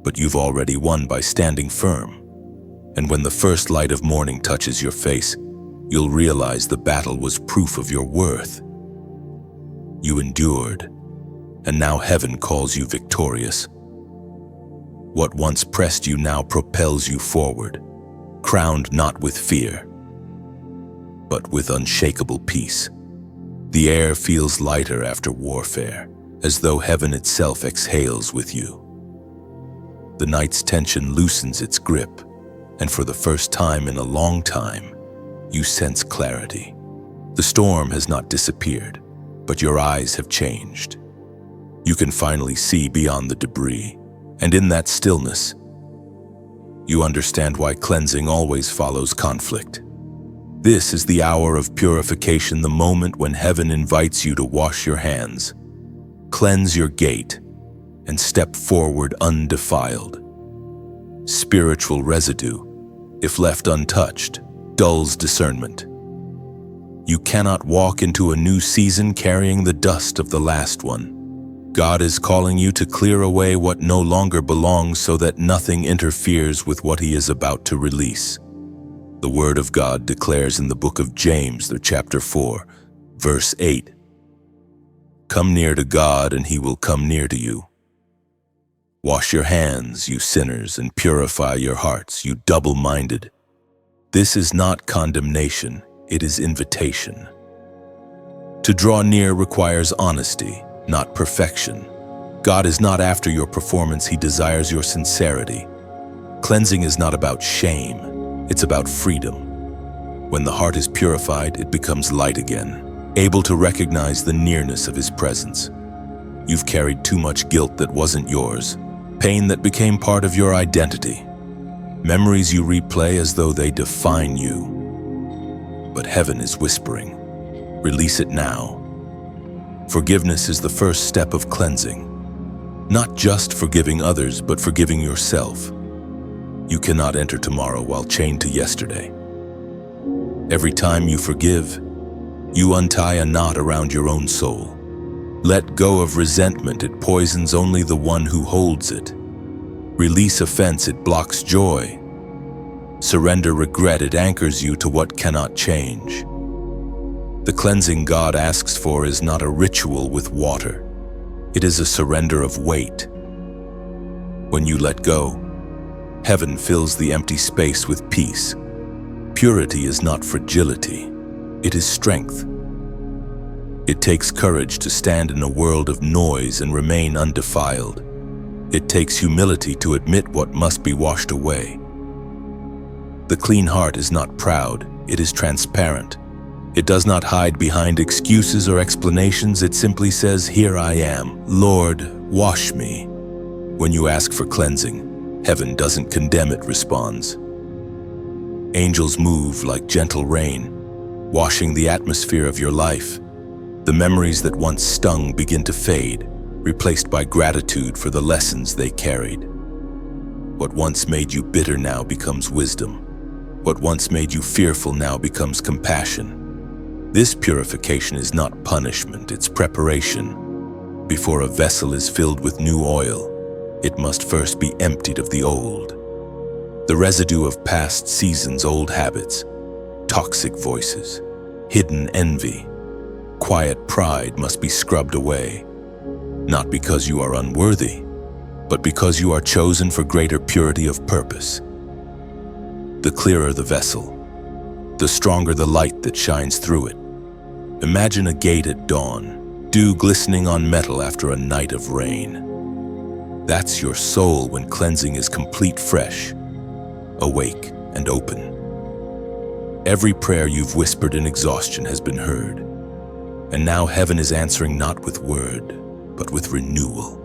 But you've already won by standing firm. And when the first light of morning touches your face, you'll realize the battle was proof of your worth. You endured, and now heaven calls you victorious. What once pressed you now propels you forward, crowned not with fear, but with unshakable peace. The air feels lighter after warfare, as though heaven itself exhales with you. The night's tension loosens its grip, and for the first time in a long time, you sense clarity. The storm has not disappeared, but your eyes have changed. You can finally see beyond the debris, and in that stillness, you understand why cleansing always follows conflict. This is the hour of purification, the moment when heaven invites you to wash your hands, cleanse your gate, and step forward undefiled. Spiritual residue, if left untouched, dulls discernment. You cannot walk into a new season carrying the dust of the last one. God is calling you to clear away what no longer belongs so that nothing interferes with what He is about to release. The Word of God declares in the book of James, chapter 4, verse 8, "Come near to God and He will come near to you. Wash your hands, you sinners, and purify your hearts, you double-minded." This is not condemnation, it is invitation. To draw near requires honesty, not perfection. God is not after your performance, He desires your sincerity. Cleansing is not about shame, it's about freedom. When the heart is purified, it becomes light again, able to recognize the nearness of His presence. You've carried too much guilt that wasn't yours, pain that became part of your identity, memories you replay as though they define you. But heaven is whispering, release it now. Forgiveness is the first step of cleansing. Not just forgiving others, but forgiving yourself. You cannot enter tomorrow while chained to yesterday. Every time you forgive, you untie a knot around your own soul. Let go of resentment, it poisons only the one who holds it. Release offense, it blocks joy. Surrender regret, it anchors you to what cannot change. The cleansing God asks for is not a ritual with water. It is a surrender of weight. When you let go, heaven fills the empty space with peace. Purity is not fragility, it is strength. It takes courage to stand in a world of noise and remain undefiled. It takes humility to admit what must be washed away. The clean heart is not proud, it is transparent. It does not hide behind excuses or explanations, it simply says, "Here I am, Lord, wash me." When you ask for cleansing, heaven doesn't condemn, it responds. Angels move like gentle rain, washing the atmosphere of your life. The memories that once stung begin to fade, replaced by gratitude for the lessons they carried. What once made you bitter now becomes wisdom. What once made you fearful now becomes compassion. This purification is not punishment, it's preparation. Before a vessel is filled with new oil, it must first be emptied of the old. The residue of past seasons, old habits, toxic voices, hidden envy, quiet pride must be scrubbed away. Not because you are unworthy, but because you are chosen for greater purity of purpose. The clearer the vessel, the stronger the light that shines through it. Imagine a gate at dawn, dew glistening on metal after a night of rain. That's your soul when cleansing is complete, fresh, awake, and open. Every prayer you've whispered in exhaustion has been heard, and now heaven is answering not with word, but with renewal.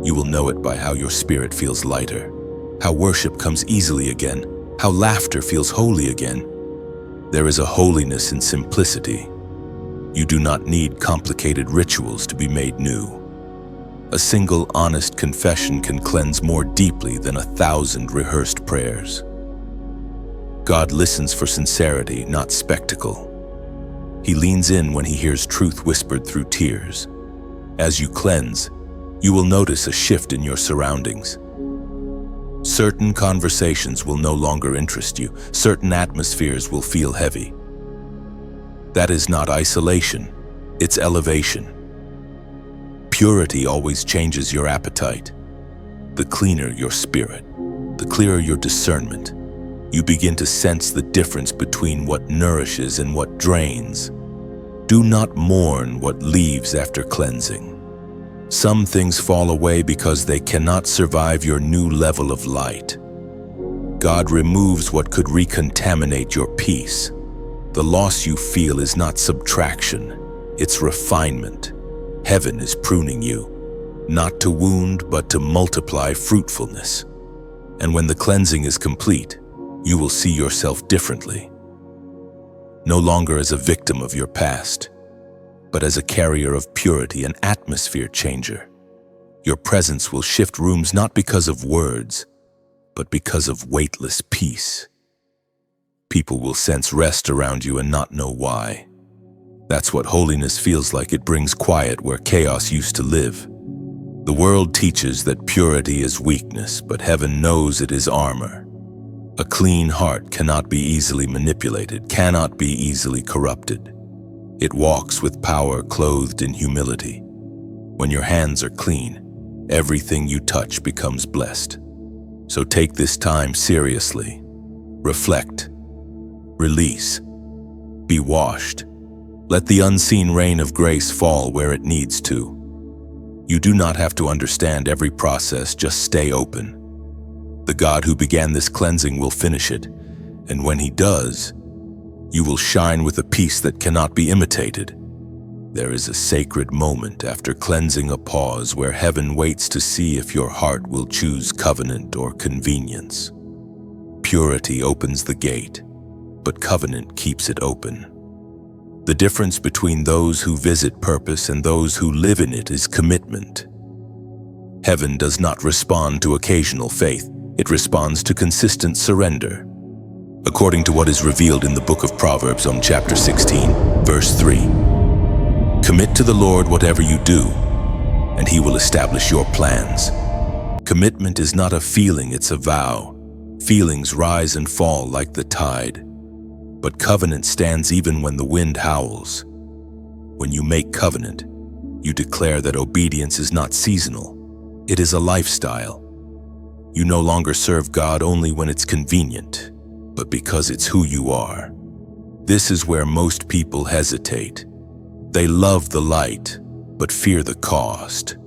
You will know it by how your spirit feels lighter, how worship comes easily again, how laughter feels holy again. There is a holiness in simplicity. You do not need complicated rituals to be made new. A single honest confession can cleanse more deeply than 1,000 rehearsed prayers. God listens for sincerity, not spectacle. He leans in when he hears truth whispered through tears. As you cleanse, you will notice a shift in your surroundings. Certain conversations will no longer interest you. Certain atmospheres will feel heavy. That is not isolation, it's elevation. Purity always changes your appetite. The cleaner your spirit, the clearer your discernment. You begin to sense the difference between what nourishes and what drains. Do not mourn what leaves after cleansing. Some things fall away because they cannot survive your new level of light. God removes what could recontaminate your peace. The loss you feel is not subtraction, it's refinement. Heaven is pruning you, not to wound, but to multiply fruitfulness. And when the cleansing is complete, you will see yourself differently. No longer as a victim of your past, but as a carrier of purity, an atmosphere changer. Your presence will shift rooms not because of words, but because of weightless peace. People will sense rest around you and not know why. That's what holiness feels like. It brings quiet where chaos used to live. The world teaches that purity is weakness, but heaven knows it is armor. A clean heart cannot be easily manipulated, cannot be easily corrupted. It walks with power clothed in humility. When your hands are clean, everything you touch becomes blessed. So take this time seriously. Reflect. Release. Be washed. Let the unseen rain of grace fall where it needs to. You do not have to understand every process, just stay open. The God who began this cleansing will finish it, and when he does, you will shine with a peace that cannot be imitated. There is a sacred moment after cleansing, a pause where heaven waits to see if your heart will choose covenant or convenience. Purity opens the gate, but covenant keeps it open. The difference between those who visit purpose and those who live in it is commitment. Heaven does not respond to occasional faith, it responds to consistent surrender. According to what is revealed in the book of Proverbs on chapter 16, verse 3. Commit to the Lord whatever you do, and he will establish your plans. Commitment is not a feeling, it's a vow. Feelings rise and fall like the tide, but covenant stands even when the wind howls. When you make covenant, you declare that obedience is not seasonal, it is a lifestyle. You no longer serve God only when it's convenient, but because it's who you are. This is where most people hesitate. They love the light, but fear the cost.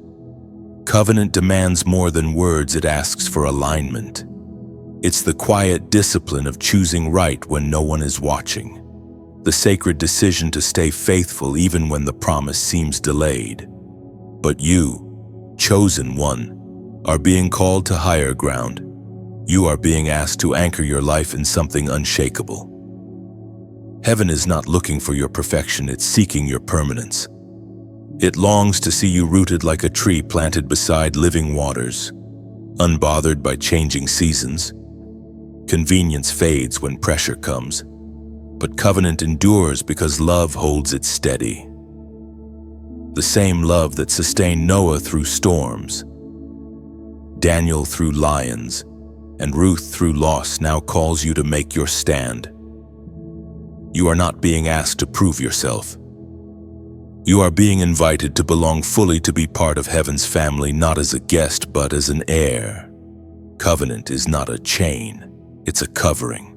Covenant demands more than words, it asks for alignment. It's the quiet discipline of choosing right when no one is watching. The sacred decision to stay faithful even when the promise seems delayed. But you, chosen one, are being called to higher ground. You are being asked to anchor your life in something unshakable. Heaven is not looking for your perfection, it's seeking your permanence. It longs to see you rooted like a tree planted beside living waters. unbothered by changing seasons. Convenience fades when pressure comes, but covenant endures because love holds it steady. The same love that sustained Noah through storms, Daniel through lions, and Ruth through loss now calls you to make your stand. You are not being asked to prove yourself. You are being invited to belong fully, to be part of heaven's family, not as a guest, but as an heir. Covenant is not a chain, it's a covering.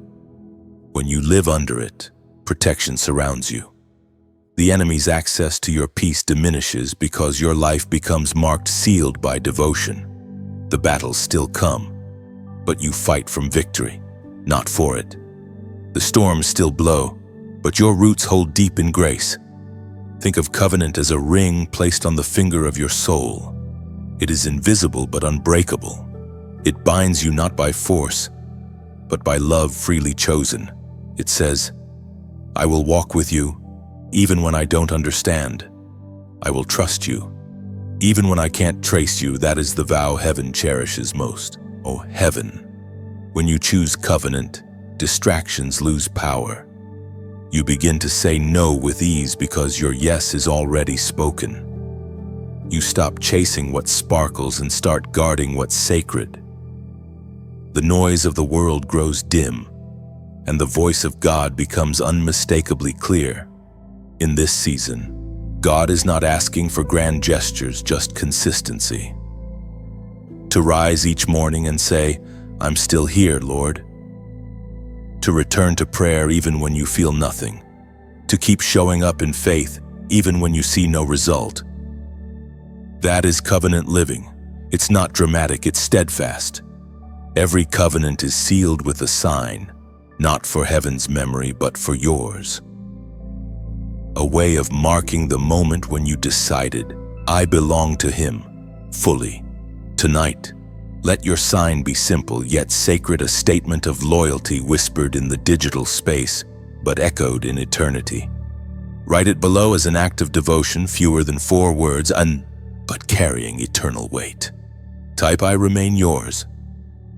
When you live under it, protection surrounds you. The enemy's access to your peace diminishes because your life becomes marked, sealed by devotion. The battles still come, but you fight from victory, not for it. The storms still blow, but your roots hold deep in grace. Think of covenant as a ring placed on the finger of your soul. It is invisible but unbreakable. It binds you not by force, but by love freely chosen. It says, I will walk with you, even when I don't understand. I will trust you, even when I can't trace you. That is the vow heaven cherishes most. Oh, heaven. When you choose covenant, distractions lose power. You begin to say no with ease because your yes is already spoken. You stop chasing what sparkles and start guarding what's sacred. The noise of the world grows dim, and the voice of God becomes unmistakably clear. In this season, God is not asking for grand gestures, just consistency. To rise each morning and say, I'm still here, Lord. To return to prayer even when you feel nothing. To keep showing up in faith even when you see no result. That is covenant living. It's not dramatic, it's steadfast. Every covenant is sealed with a sign, not for heaven's memory, but for yours. A way of marking the moment when you decided, I belong to Him, fully. Tonight, let your sign be simple yet sacred, a statement of loyalty whispered in the digital space, but echoed in eternity. Write it below as an act of devotion, fewer than 4 words, but carrying eternal weight. Type, I remain yours.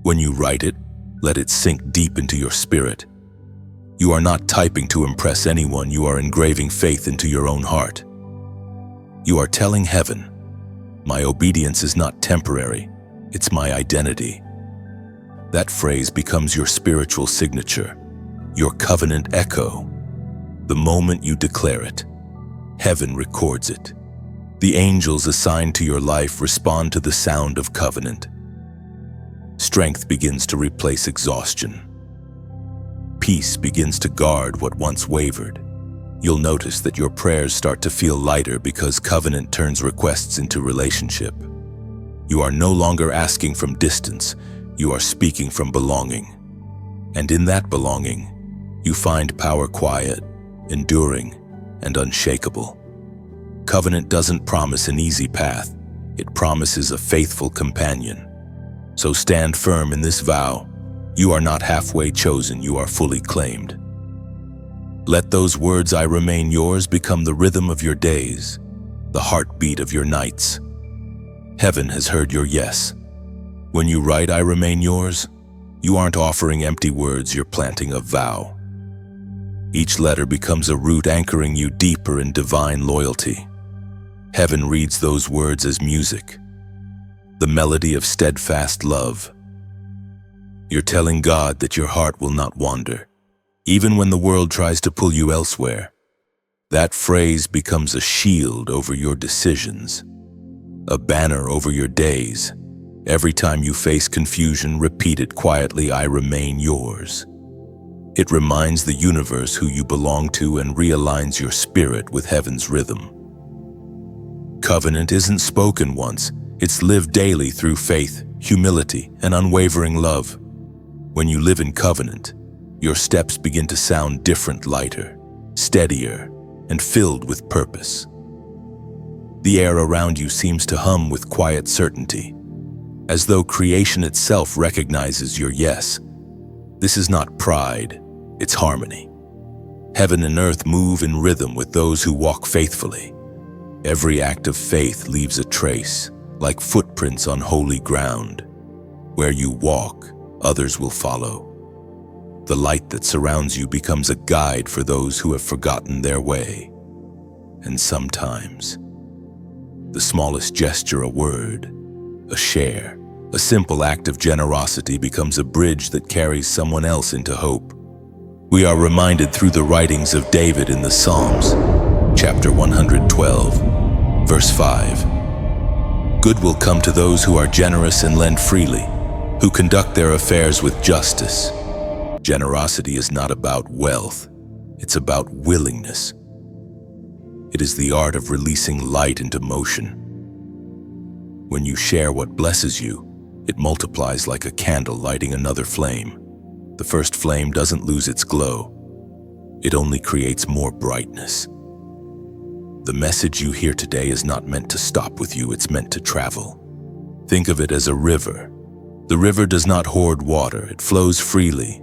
When you write it, let it sink deep into your spirit. You are not typing to impress anyone, you are engraving faith into your own heart. You are telling heaven, my obedience is not temporary, it's my identity. That phrase becomes your spiritual signature, your covenant echo. The moment you declare it, heaven records it. The angels assigned to your life respond to the sound of covenant. Strength begins to replace exhaustion. Peace begins to guard what once wavered. You'll notice that your prayers start to feel lighter because covenant turns requests into relationship. You are no longer asking from distance, you are speaking from belonging. And in that belonging, you find power quiet, enduring, and unshakable. Covenant doesn't promise an easy path, it promises a faithful companion. So stand firm in this vow. You are not halfway chosen, you are fully claimed. Let those words, I remain yours, become the rhythm of your days, the heartbeat of your nights. Heaven has heard your yes. When you write, I remain yours, you aren't offering empty words, you're planting a vow. Each letter becomes a root anchoring you deeper in divine loyalty. Heaven reads those words as music, the melody of steadfast love. You're telling God that your heart will not wander, even when the world tries to pull you elsewhere. That phrase becomes a shield over your decisions, a banner over your days. Every time you face confusion, repeat it quietly, I remain yours. It reminds the universe who you belong to and realigns your spirit with heaven's rhythm. Covenant isn't spoken once, it's lived daily through faith, humility, and unwavering love. When you live in covenant, your steps begin to sound different, lighter, steadier, and filled with purpose. The air around you seems to hum with quiet certainty, as though creation itself recognizes your yes. This is not pride, it's harmony. Heaven and earth move in rhythm with those who walk faithfully. Every act of faith leaves a trace, like footprints on holy ground. Where you walk, others will follow. The light that surrounds you becomes a guide for those who have forgotten their way. And sometimes, the smallest gesture, a word, a share, a simple act of generosity becomes a bridge that carries someone else into hope. We are reminded through the writings of David in the Psalms, chapter 112, verse 5. Good will come to those who are generous and lend freely, who conduct their affairs with justice. Generosity is not about wealth, it's about willingness. It is the art of releasing light into motion. When you share what blesses you, it multiplies like a candle lighting another flame. The first flame doesn't lose its glow. It only creates more brightness. The message you hear today is not meant to stop with you, it's meant to travel. Think of it as a river. The river does not hoard water, it flows freely,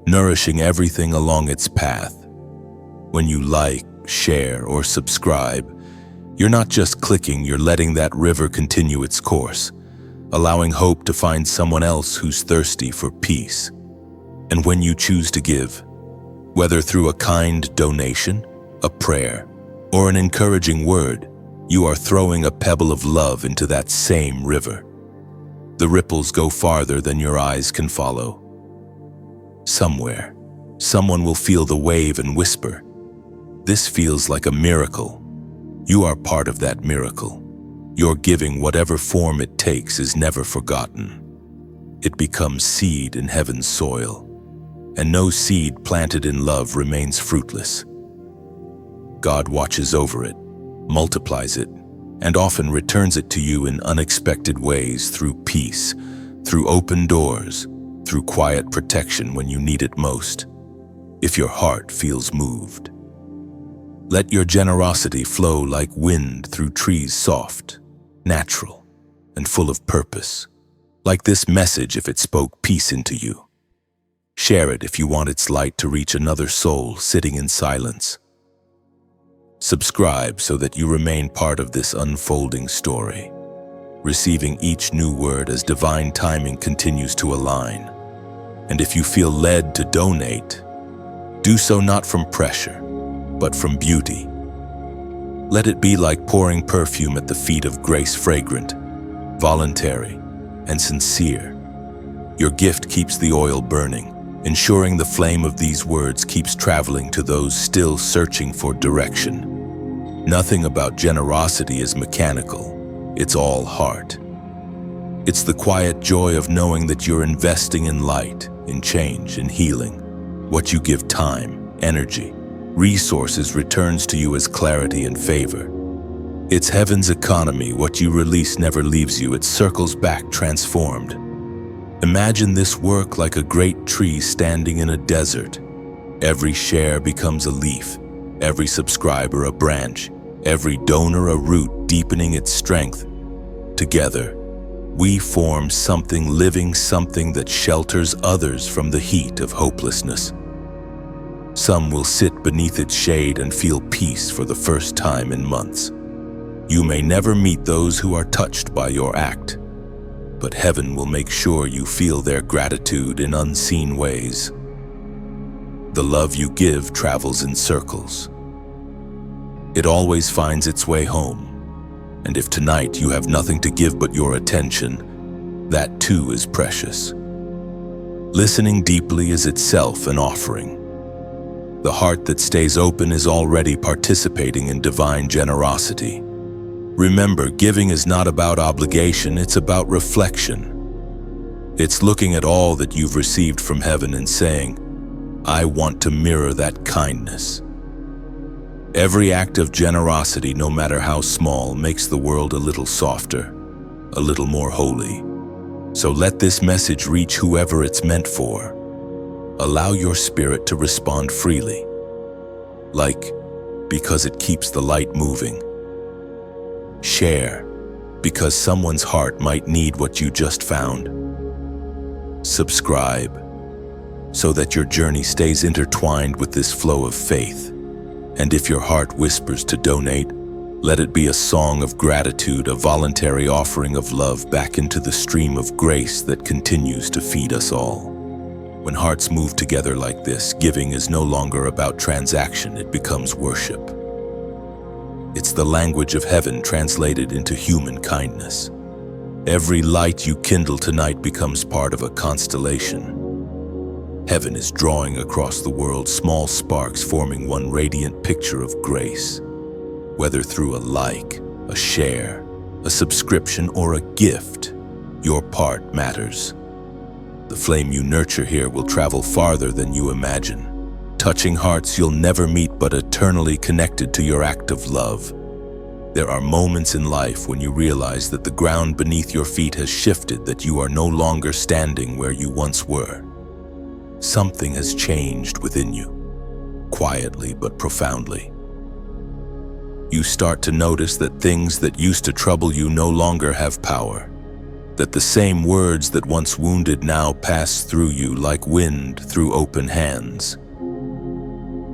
nourishing everything along its path. When you like, share, or subscribe, you're not just clicking, you're letting that river continue its course, allowing hope to find someone else who's thirsty for peace. And when you choose to give, whether through a kind donation, a prayer, or an encouraging word, you are throwing a pebble of love into that same river. The ripples go farther than your eyes can follow. Somewhere, someone will feel the wave and whisper, "This feels like a miracle." You are part of that miracle. Your giving, whatever form it takes, is never forgotten. It becomes seed in heaven's soil, and no seed planted in love remains fruitless. God watches over it, multiplies it, and often returns it to you in unexpected ways, through peace, through open doors, through quiet protection when you need it most. If your heart feels moved, let your generosity flow like wind through trees, soft, natural, and full of purpose. Like this message if it spoke peace into you. Share it if you want its light to reach another soul sitting in silence. Subscribe so that you remain part of this unfolding story, receiving each new word as divine timing continues to align. And if you feel led to donate, do so not from pressure, but from beauty. Let it be like pouring perfume at the feet of grace, fragrant, voluntary, and sincere. Your gift keeps the oil burning, ensuring the flame of these words keeps traveling to those still searching for direction. Nothing about generosity is mechanical, it's all heart. It's the quiet joy of knowing that you're investing in light, in change, in healing. What you give time, energy, resources returns to you as clarity and favor. It's heaven's economy. What you release never leaves you, it circles back transformed. Imagine this work like a great tree standing in a desert. Every share becomes a leaf, every subscriber a branch, every donor a root deepening its strength. Together, we form something living, something that shelters others from the heat of hopelessness. Some will sit beneath its shade and feel peace for the first time in months. You may never meet those who are touched by your act, but heaven will make sure you feel their gratitude in unseen ways. The love you give travels in circles. It always finds its way home. And if tonight you have nothing to give but your attention, that too is precious. Listening deeply is itself an offering. The heart that stays open is already participating in divine generosity. Remember, giving is not about obligation, it's about reflection. It's looking at all that you've received from heaven and saying, "I want to mirror that kindness." Every act of generosity, no matter how small, makes the world a little softer, a little more holy. So let this message reach whoever it's meant for. Allow your spirit to respond freely, like, because it keeps the light moving. Share, because someone's heart might need what you just found. Subscribe, so that your journey stays intertwined with this flow of faith. And if your heart whispers to donate, Let it be a song of gratitude, a voluntary offering of love back into the stream of grace that continues to feed us all. When hearts move together like this, giving is no longer about transaction, it becomes worship. It's the language of heaven translated into human kindness. Every light you kindle tonight becomes part of a constellation. Heaven is drawing across the world, small sparks forming one radiant picture of grace. Whether through a like, a share, a subscription, or a gift, your part matters. The flame you nurture here will travel farther than you imagine, touching hearts you'll never meet but eternally connected to your act of love. There are moments in life when you realize that the ground beneath your feet has shifted, that you are no longer standing where you once were. Something has changed within you, quietly but profoundly. You start to notice that things that used to trouble you no longer have power, that the same words that once wounded now pass through you like wind through open hands.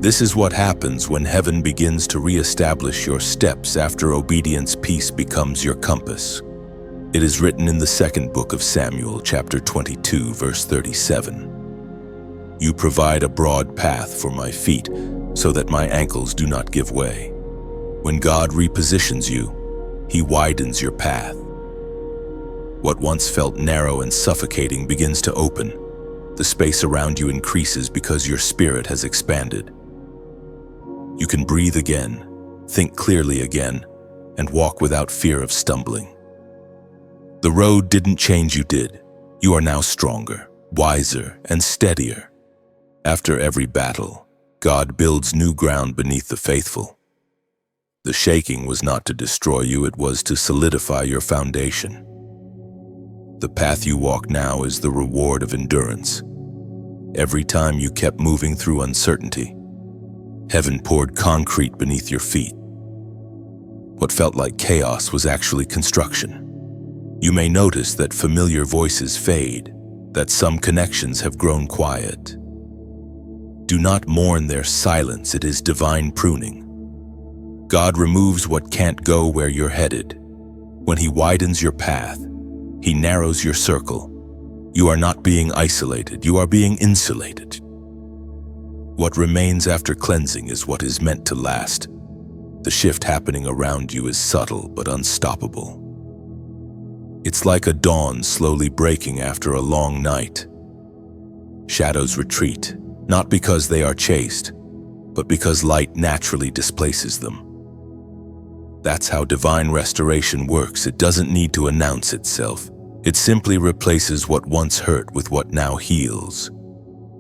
This is what happens when heaven begins to reestablish your steps after obedience. Peace becomes your compass. It is written in the second book of Samuel, chapter 22, verse 37. You provide a broad path for my feet so that my ankles do not give way. When God repositions you, He widens your path. What once felt narrow and suffocating begins to open. The space around you increases because your spirit has expanded. You can breathe again, think clearly again, and walk without fear of stumbling. The road didn't change, you did. You are now stronger, wiser, and steadier. After every battle, God builds new ground beneath the faithful. The shaking was not to destroy you, it was to solidify your foundation. The path you walk now is the reward of endurance. Every time you kept moving through uncertainty, heaven poured concrete beneath your feet. What felt like chaos was actually construction. You may notice that familiar voices fade, that some connections have grown quiet. Do not mourn their silence, it is divine pruning. God removes what can't go where you're headed. When He widens your path, He narrows your circle. You are not being isolated, you are being insulated. What remains after cleansing is what is meant to last. The shift happening around you is subtle but unstoppable. It's like a dawn slowly breaking after a long night. Shadows retreat, not because they are chased, but because light naturally displaces them. That's how divine restoration works. It doesn't need to announce itself. It simply replaces what once hurt with what now heals.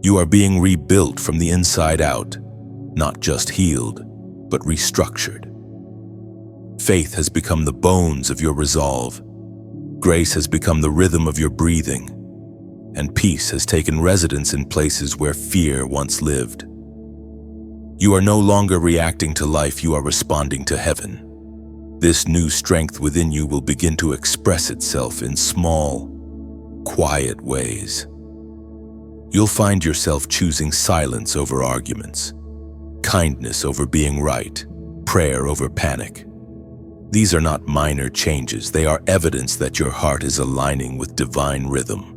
You are being rebuilt from the inside out, not just healed, but restructured. Faith has become the bones of your resolve. Grace has become the rhythm of your breathing, and peace has taken residence in places where fear once lived. You are no longer reacting to life, you are responding to heaven. This new strength within you will begin to express itself in small, quiet ways. You'll find yourself choosing silence over arguments, kindness over being right, prayer over panic. These are not minor changes, they are evidence that your heart is aligning with divine rhythm.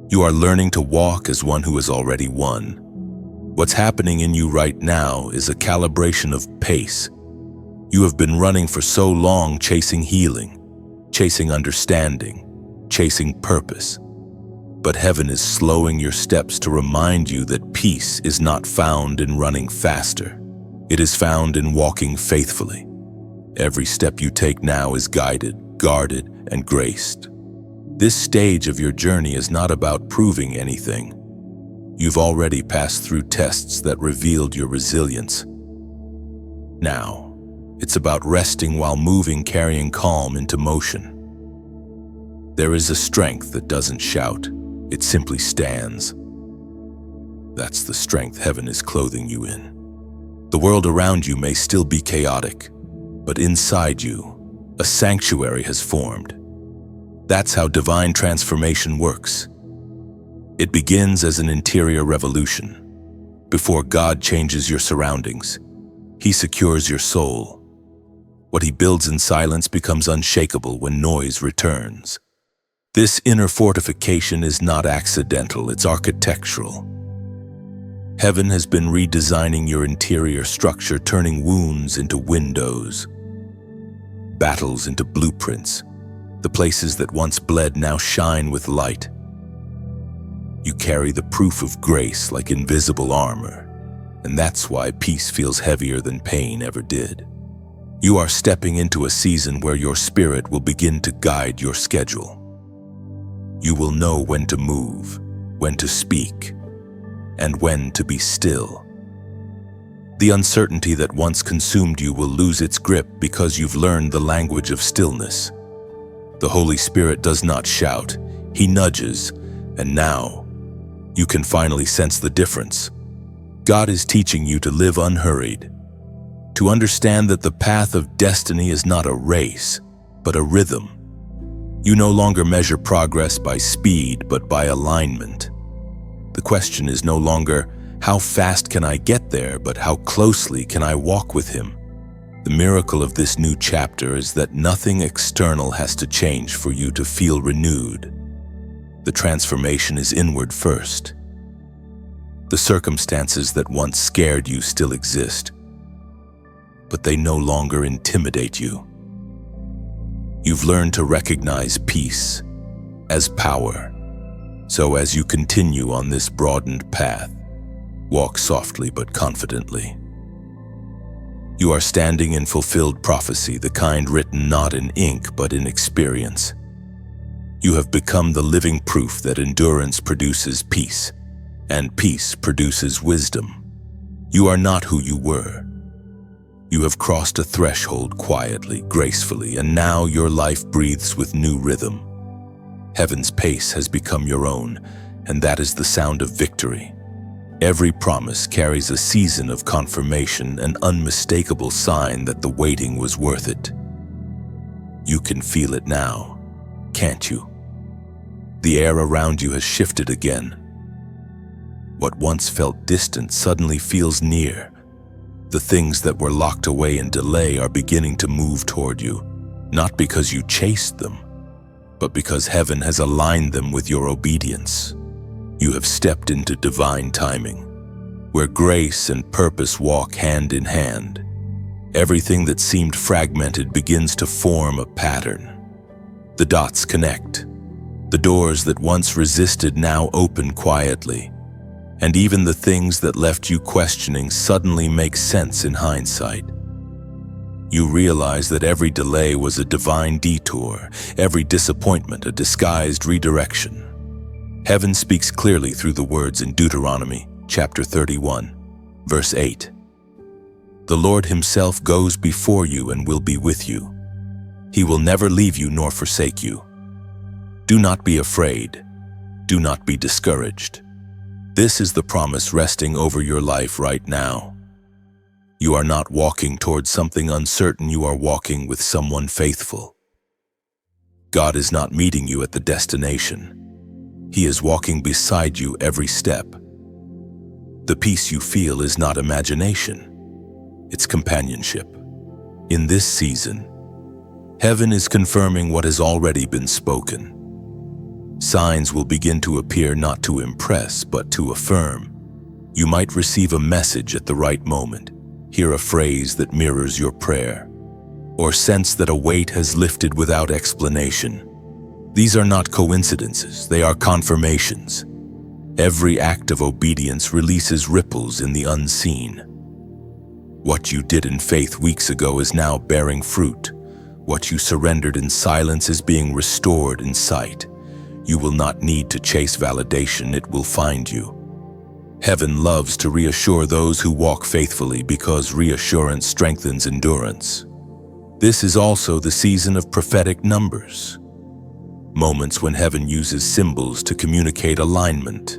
You are learning to walk as one who has already won. What's happening in you right now is a calibration of pace. You have been running for so long, chasing healing, chasing understanding, chasing purpose. But heaven is slowing your steps to remind you that peace is not found in running faster. It is found in walking faithfully. Every step you take now is guided, guarded, and graced. This stage of your journey is not about proving anything. You've already passed through tests that revealed your resilience. Now, it's about resting while moving, carrying calm into motion. There is a strength that doesn't shout, it simply stands. That's the strength heaven is clothing you in. The world around you may still be chaotic, but inside you, a sanctuary has formed. That's how divine transformation works. It begins as an interior revolution. Before God changes your surroundings, He secures your soul. What he builds in silence becomes unshakable when noise returns. This inner fortification is not accidental, it's architectural. Heaven has been redesigning your interior structure, turning wounds into windows, battles into blueprints. The places that once bled now shine with light. You carry the proof of grace like invisible armor, and that's why peace feels heavier than pain ever did. You are stepping into a season where your spirit will begin to guide your schedule. You will know when to move, when to speak, and when to be still. The uncertainty that once consumed you will lose its grip because you've learned the language of stillness. The Holy Spirit does not shout, He nudges, and now you can finally sense the difference. God is teaching you to live unhurried, to understand that the path of destiny is not a race, but a rhythm. You no longer measure progress by speed, but by alignment. The question is no longer, how fast can I get there, but how closely can I walk with Him? The miracle of this new chapter is that nothing external has to change for you to feel renewed. The transformation is inward first. The circumstances that once scared you still exist, but they no longer intimidate you. You've learned to recognize peace as power. So as you continue on this broadened path, walk softly but confidently. You are standing in fulfilled prophecy, the kind written not in ink but in experience. You have become the living proof that endurance produces peace, and peace produces wisdom. You are not who you were. You have crossed a threshold quietly, gracefully, and now your life breathes with new rhythm. Heaven's pace has become your own, and that is the sound of victory. Every promise carries a season of confirmation, an unmistakable sign that the waiting was worth it. You can feel it now, can't you? The air around you has shifted again. What once felt distant suddenly feels near. The things that were locked away in delay are beginning to move toward you, not because you chased them, but because heaven has aligned them with your obedience. You have stepped into divine timing, where grace and purpose walk hand in hand. Everything that seemed fragmented begins to form a pattern. The dots connect. The doors that once resisted now open quietly. And even the things that left you questioning suddenly make sense in hindsight. You realize that every delay was a divine detour, every disappointment a disguised redirection. Heaven speaks clearly through the words in Deuteronomy, chapter 31, verse 8. The Lord Himself goes before you and will be with you. He will never leave you nor forsake you. Do not be afraid. Do not be discouraged. This is the promise resting over your life right now. You are not walking towards something uncertain, you are walking with someone faithful. God is not meeting you at the destination. He is walking beside you every step. The peace you feel is not imagination, it's companionship. In this season, heaven is confirming what has already been spoken. Signs will begin to appear not to impress, but to affirm. You might receive a message at the right moment, hear a phrase that mirrors your prayer, or sense that a weight has lifted without explanation. These are not coincidences, they are confirmations. Every act of obedience releases ripples in the unseen. What you did in faith weeks ago is now bearing fruit. What you surrendered in silence is being restored in sight. You will not need to chase validation, it will find you. Heaven loves to reassure those who walk faithfully because reassurance strengthens endurance. This is also the season of prophetic numbers. Moments when heaven uses symbols to communicate alignment.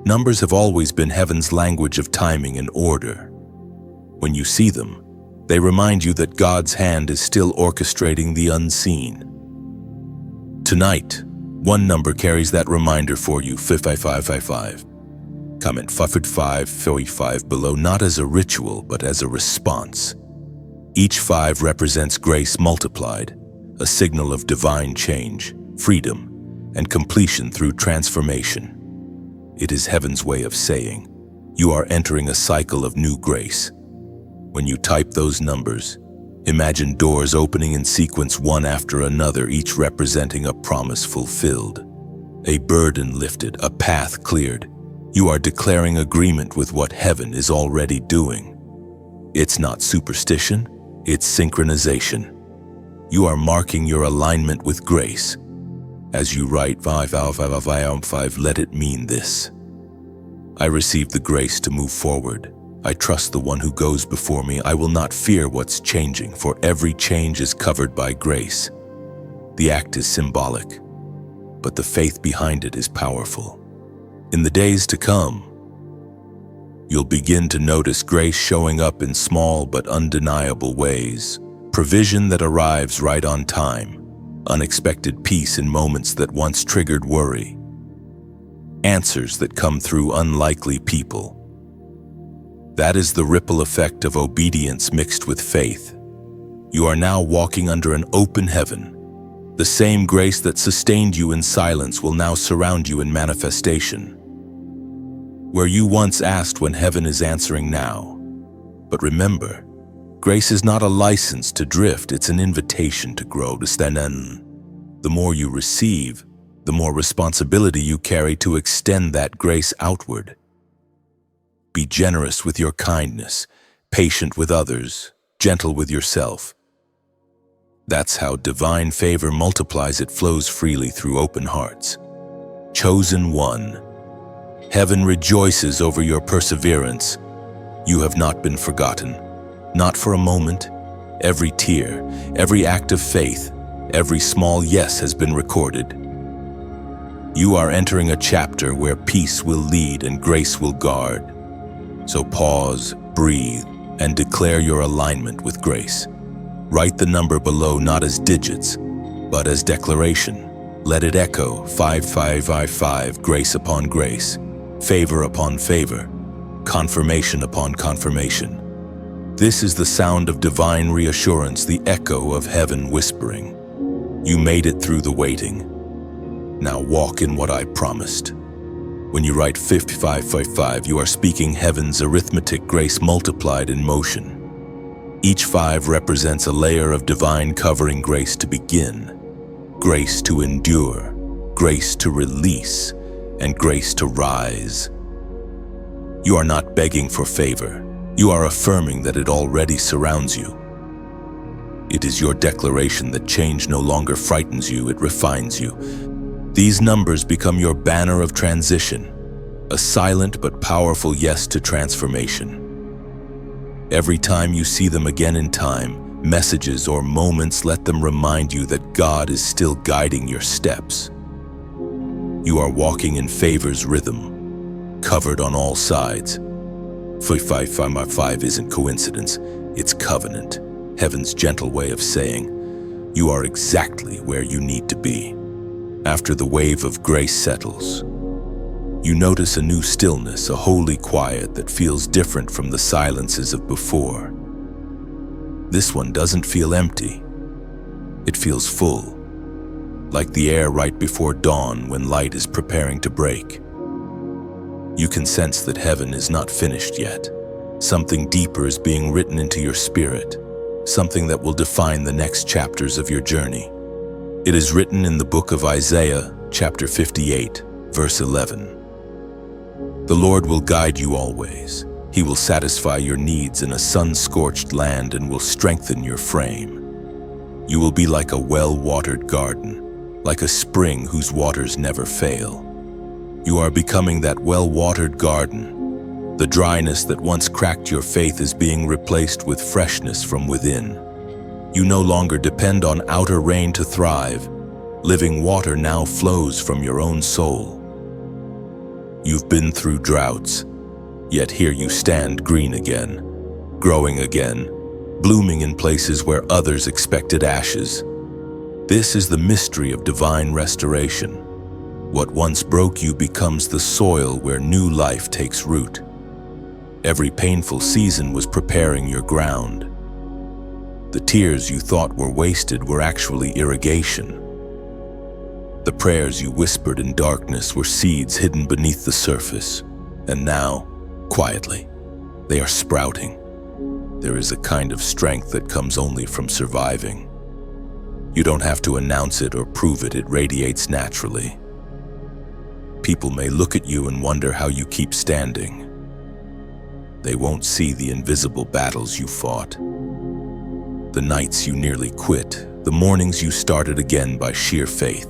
Numbers have always been heaven's language of timing and order. When you see them, they remind you that God's hand is still orchestrating the unseen. Tonight, one number carries that reminder for you, 5555. Comment 555 below, not as a ritual, but as a response. Each 5 represents grace multiplied, a signal of divine change, freedom, and completion through transformation. It is heaven's way of saying, you are entering a cycle of new grace. When you type those numbers, imagine doors opening in sequence one after another, each representing a promise fulfilled, a burden lifted, a path cleared. You are declaring agreement with what heaven is already doing. It's not superstition, it's synchronization. You are marking your alignment with grace. As you write 5, let it mean this. I receive the grace to move forward. I trust the one who goes before me. I will not fear what's changing, for every change is covered by grace. The act is symbolic, but the faith behind it is powerful. In the days to come, you'll begin to notice grace showing up in small but undeniable ways, provision that arrives right on time, unexpected peace in moments that once triggered worry, answers that come through unlikely people. That is the ripple effect of obedience mixed with faith. You are now walking under an open heaven. The same grace that sustained you in silence will now surround you in manifestation. Where you once asked when heaven is answering now. But remember, grace is not a license to drift, it's an invitation to grow, to stand in. The more you receive, the more responsibility you carry to extend that grace outward. Be generous with your kindness, patient with others, gentle with yourself. That's how divine favor multiplies. It flows freely through open hearts. Chosen one. Heaven rejoices over your perseverance. You have not been forgotten. Not for a moment. Every tear, every act of faith, every small yes has been recorded. You are entering a chapter where peace will lead and grace will guard. So pause, breathe, and declare your alignment with grace. Write the number below not as digits, but as declaration. Let it echo 5555, grace upon grace, favor upon favor, confirmation upon confirmation. This is the sound of divine reassurance, the echo of heaven whispering. You made it through the waiting. Now walk in what I promised. When you write 5555, you are speaking heaven's arithmetic, grace multiplied in motion. Each 5 represents a layer of divine covering, grace to begin, grace to endure, grace to release, and grace to rise. You are not begging for favor. You are affirming that it already surrounds you. It is your declaration that change no longer frightens you, it refines you. These numbers become your banner of transition, a silent but powerful yes to transformation. Every time you see them again in time, messages or moments, let them remind you that God is still guiding your steps. You are walking in favor's rhythm, covered on all sides. 5555 isn't coincidence, it's covenant, heaven's gentle way of saying, you are exactly where you need to be. After the wave of grace settles, you notice a new stillness, a holy quiet that feels different from the silences of before. This one doesn't feel empty. It feels full, like the air right before dawn when light is preparing to break. You can sense that heaven is not finished yet. Something deeper is being written into your spirit, something that will define the next chapters of your journey. It is written in the book of Isaiah, chapter 58, verse 11. The Lord will guide you always. He will satisfy your needs in a sun-scorched land and will strengthen your frame. You will be like a well-watered garden, like a spring whose waters never fail. You are becoming that well-watered garden. The dryness that once cracked your faith is being replaced with freshness from within. You no longer depend on outer rain to thrive. Living water now flows from your own soul. You've been through droughts, yet here you stand green again, growing again, blooming in places where others expected ashes. This is the mystery of divine restoration. What once broke you becomes the soil where new life takes root. Every painful season was preparing your ground. The tears you thought were wasted were actually irrigation. The prayers you whispered in darkness were seeds hidden beneath the surface. And now, quietly, they are sprouting. There is a kind of strength that comes only from surviving. You don't have to announce it or prove it, it radiates naturally. People may look at you and wonder how you keep standing. They won't see the invisible battles you fought. The nights you nearly quit, the mornings you started again by sheer faith.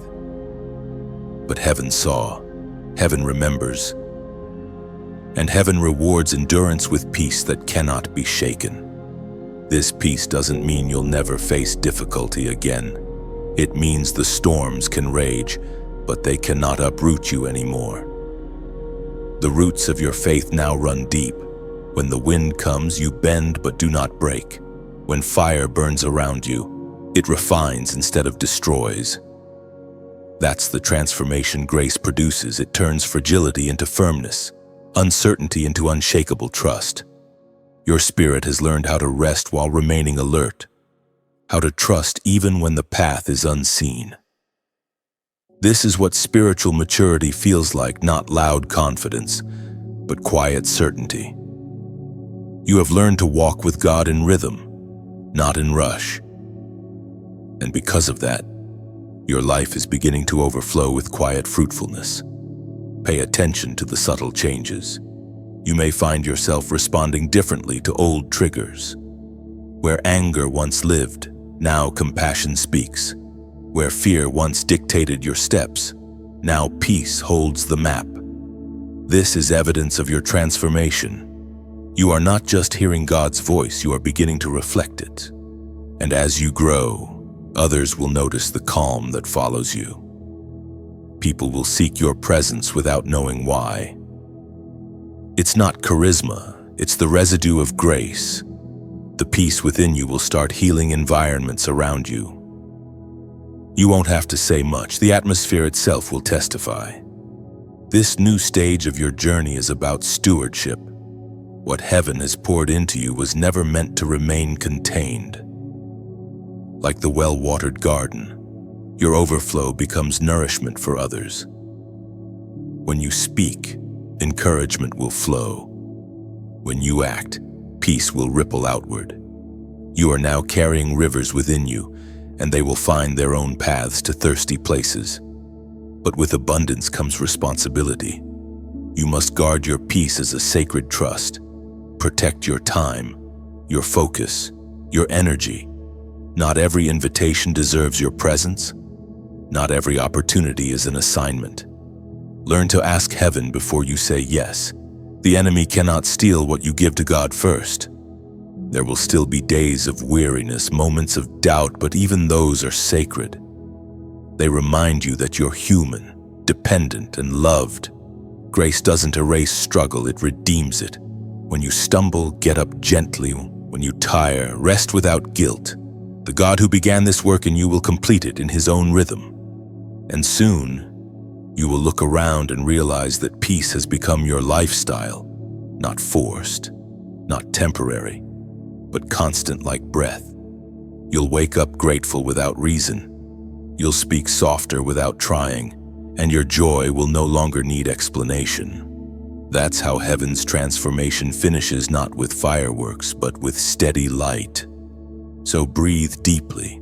But heaven saw, heaven remembers, and heaven rewards endurance with peace that cannot be shaken. This peace doesn't mean you'll never face difficulty again. It means the storms can rage, but they cannot uproot you anymore. The roots of your faith now run deep. When the wind comes, you bend but do not break. When fire burns around you, it refines instead of destroys. That's the transformation grace produces. It turns fragility into firmness, uncertainty into unshakable trust. Your spirit has learned how to rest while remaining alert, how to trust even when the path is unseen. This is what spiritual maturity feels like, not loud confidence, but quiet certainty. You have learned to walk with God in rhythm, not in rush. And because of that, your life is beginning to overflow with quiet fruitfulness. Pay attention to the subtle changes. You may find yourself responding differently to old triggers. Where anger once lived, now compassion speaks. Where fear once dictated your steps, now peace holds the map. This is evidence of your transformation. You are not just hearing God's voice, you are beginning to reflect it. And as you grow, others will notice the calm that follows you. People will seek your presence without knowing why. It's not charisma, it's the residue of grace. The peace within you will start healing environments around you. You won't have to say much, the atmosphere itself will testify. This new stage of your journey is about stewardship. What heaven has poured into you was never meant to remain contained. Like the well-watered garden, your overflow becomes nourishment for others. When you speak, encouragement will flow. When you act, peace will ripple outward. You are now carrying rivers within you, and they will find their own paths to thirsty places. But with abundance comes responsibility. You must guard your peace as a sacred trust. Protect your time, your focus, your energy. Not every invitation deserves your presence. Not every opportunity is an assignment. Learn to ask heaven before you say yes. The enemy cannot steal what you give to God first. There will still be days of weariness, moments of doubt, but even those are sacred. They remind you that you're human, dependent, and loved. Grace doesn't erase struggle, it redeems it. When you stumble, get up gently. When you tire, rest without guilt. The God who began this work in you will complete it in His own rhythm. And soon, you will look around and realize that peace has become your lifestyle, not forced, not temporary, but constant like breath. You'll wake up grateful without reason. You'll speak softer without trying, and your joy will no longer need explanation. That's how heaven's transformation finishes, not with fireworks, but with steady light. So breathe deeply.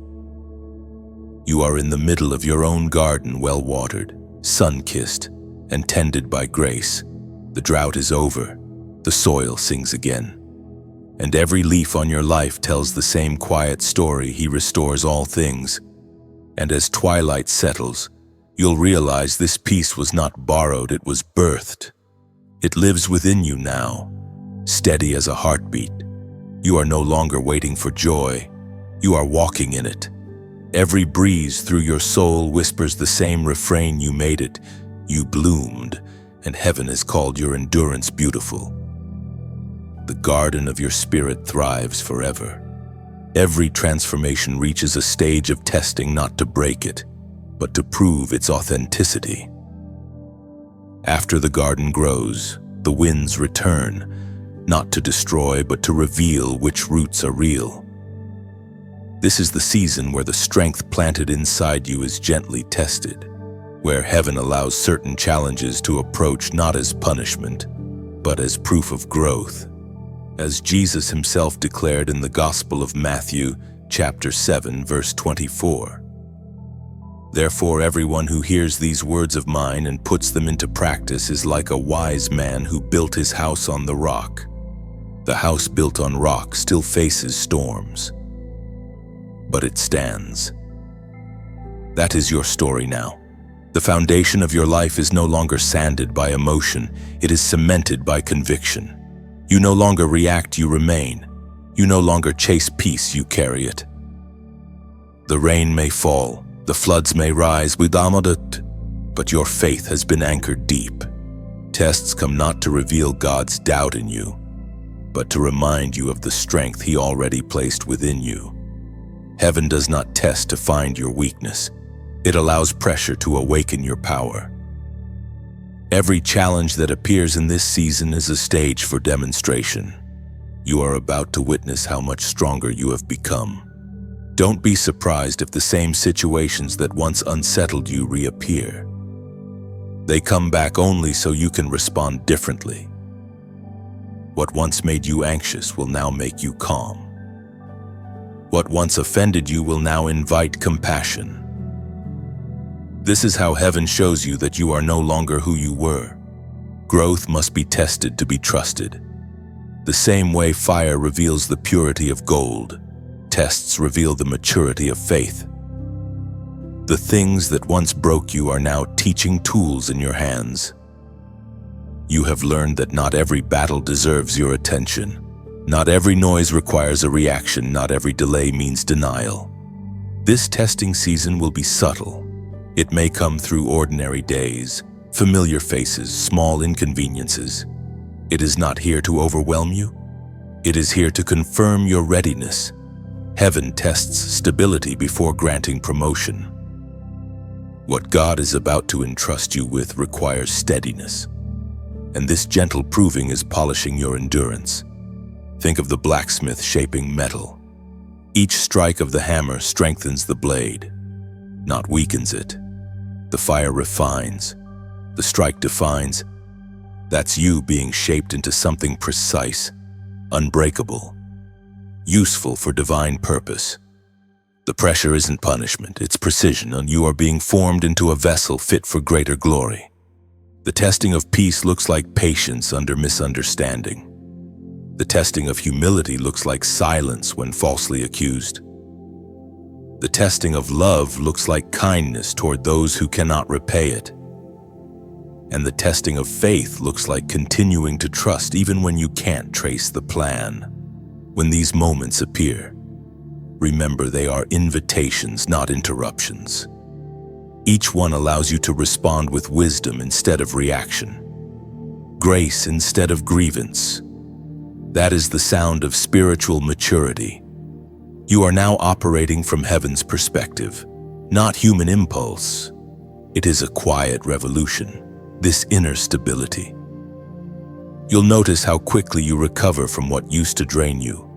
You are in the middle of your own garden, well-watered, sun-kissed, and tended by grace. The drought is over. The soil sings again. And every leaf on your life tells the same quiet story. He restores all things. And as twilight settles, you'll realize this peace was not borrowed, it was birthed. It lives within you now, steady as a heartbeat. You are no longer waiting for joy. You are walking in it. Every breeze through your soul whispers the same refrain. You made it. You bloomed, and heaven has called your endurance beautiful. The garden of your spirit thrives forever. Every transformation reaches a stage of testing, not to break it, but to prove its authenticity. After the garden grows, the winds return, not to destroy, but to reveal which roots are real. This is the season where the strength planted inside you is gently tested, where heaven allows certain challenges to approach not as punishment, but as proof of growth. As Jesus himself declared in the Gospel of Matthew, chapter 7, verse 24. Therefore, everyone who hears these words of mine and puts them into practice is like a wise man who built his house on the rock. The house built on rock still faces storms, but it stands. That is your story now. The foundation of your life is no longer sanded by emotion, it is cemented by conviction. You no longer react, you remain. You no longer chase peace, you carry it. The rain may fall, the floods may rise, but your faith has been anchored deep. Tests come not to reveal God's doubt in you, but to remind you of the strength He already placed within you. Heaven does not test to find your weakness. It allows pressure to awaken your power. Every challenge that appears in this season is a stage for demonstration. You are about to witness how much stronger you have become. Don't be surprised if the same situations that once unsettled you reappear. They come back only so you can respond differently. What once made you anxious will now make you calm. What once offended you will now invite compassion. This is how heaven shows you that you are no longer who you were. Growth must be tested to be trusted. The same way fire reveals the purity of gold, tests reveal the maturity of faith. The things that once broke you are now teaching tools in your hands. You have learned that not every battle deserves your attention. Not every noise requires a reaction, not every delay means denial. This testing season will be subtle. It may come through ordinary days, familiar faces, small inconveniences. It is not here to overwhelm you. It is here to confirm your readiness. Heaven tests stability before granting promotion. What God is about to entrust you with requires steadiness, and this gentle proving is polishing your endurance. Think of the blacksmith shaping metal. Each strike of the hammer strengthens the blade, not weakens it. The fire refines, the strike defines. That's you being shaped into something precise, unbreakable, useful for divine purpose. The pressure isn't punishment, it's precision, and you are being formed into a vessel fit for greater glory. The testing of peace looks like patience under misunderstanding. The testing of humility looks like silence when falsely accused. The testing of love looks like kindness toward those who cannot repay it. And the testing of faith looks like continuing to trust even when you can't trace the plan. When these moments appear, remember they are invitations, not interruptions. Each one allows you to respond with wisdom instead of reaction, grace instead of grievance. That is the sound of spiritual maturity. You are now operating from heaven's perspective, not human impulse. It is a quiet revolution, this inner stability. You'll notice how quickly you recover from what used to drain you,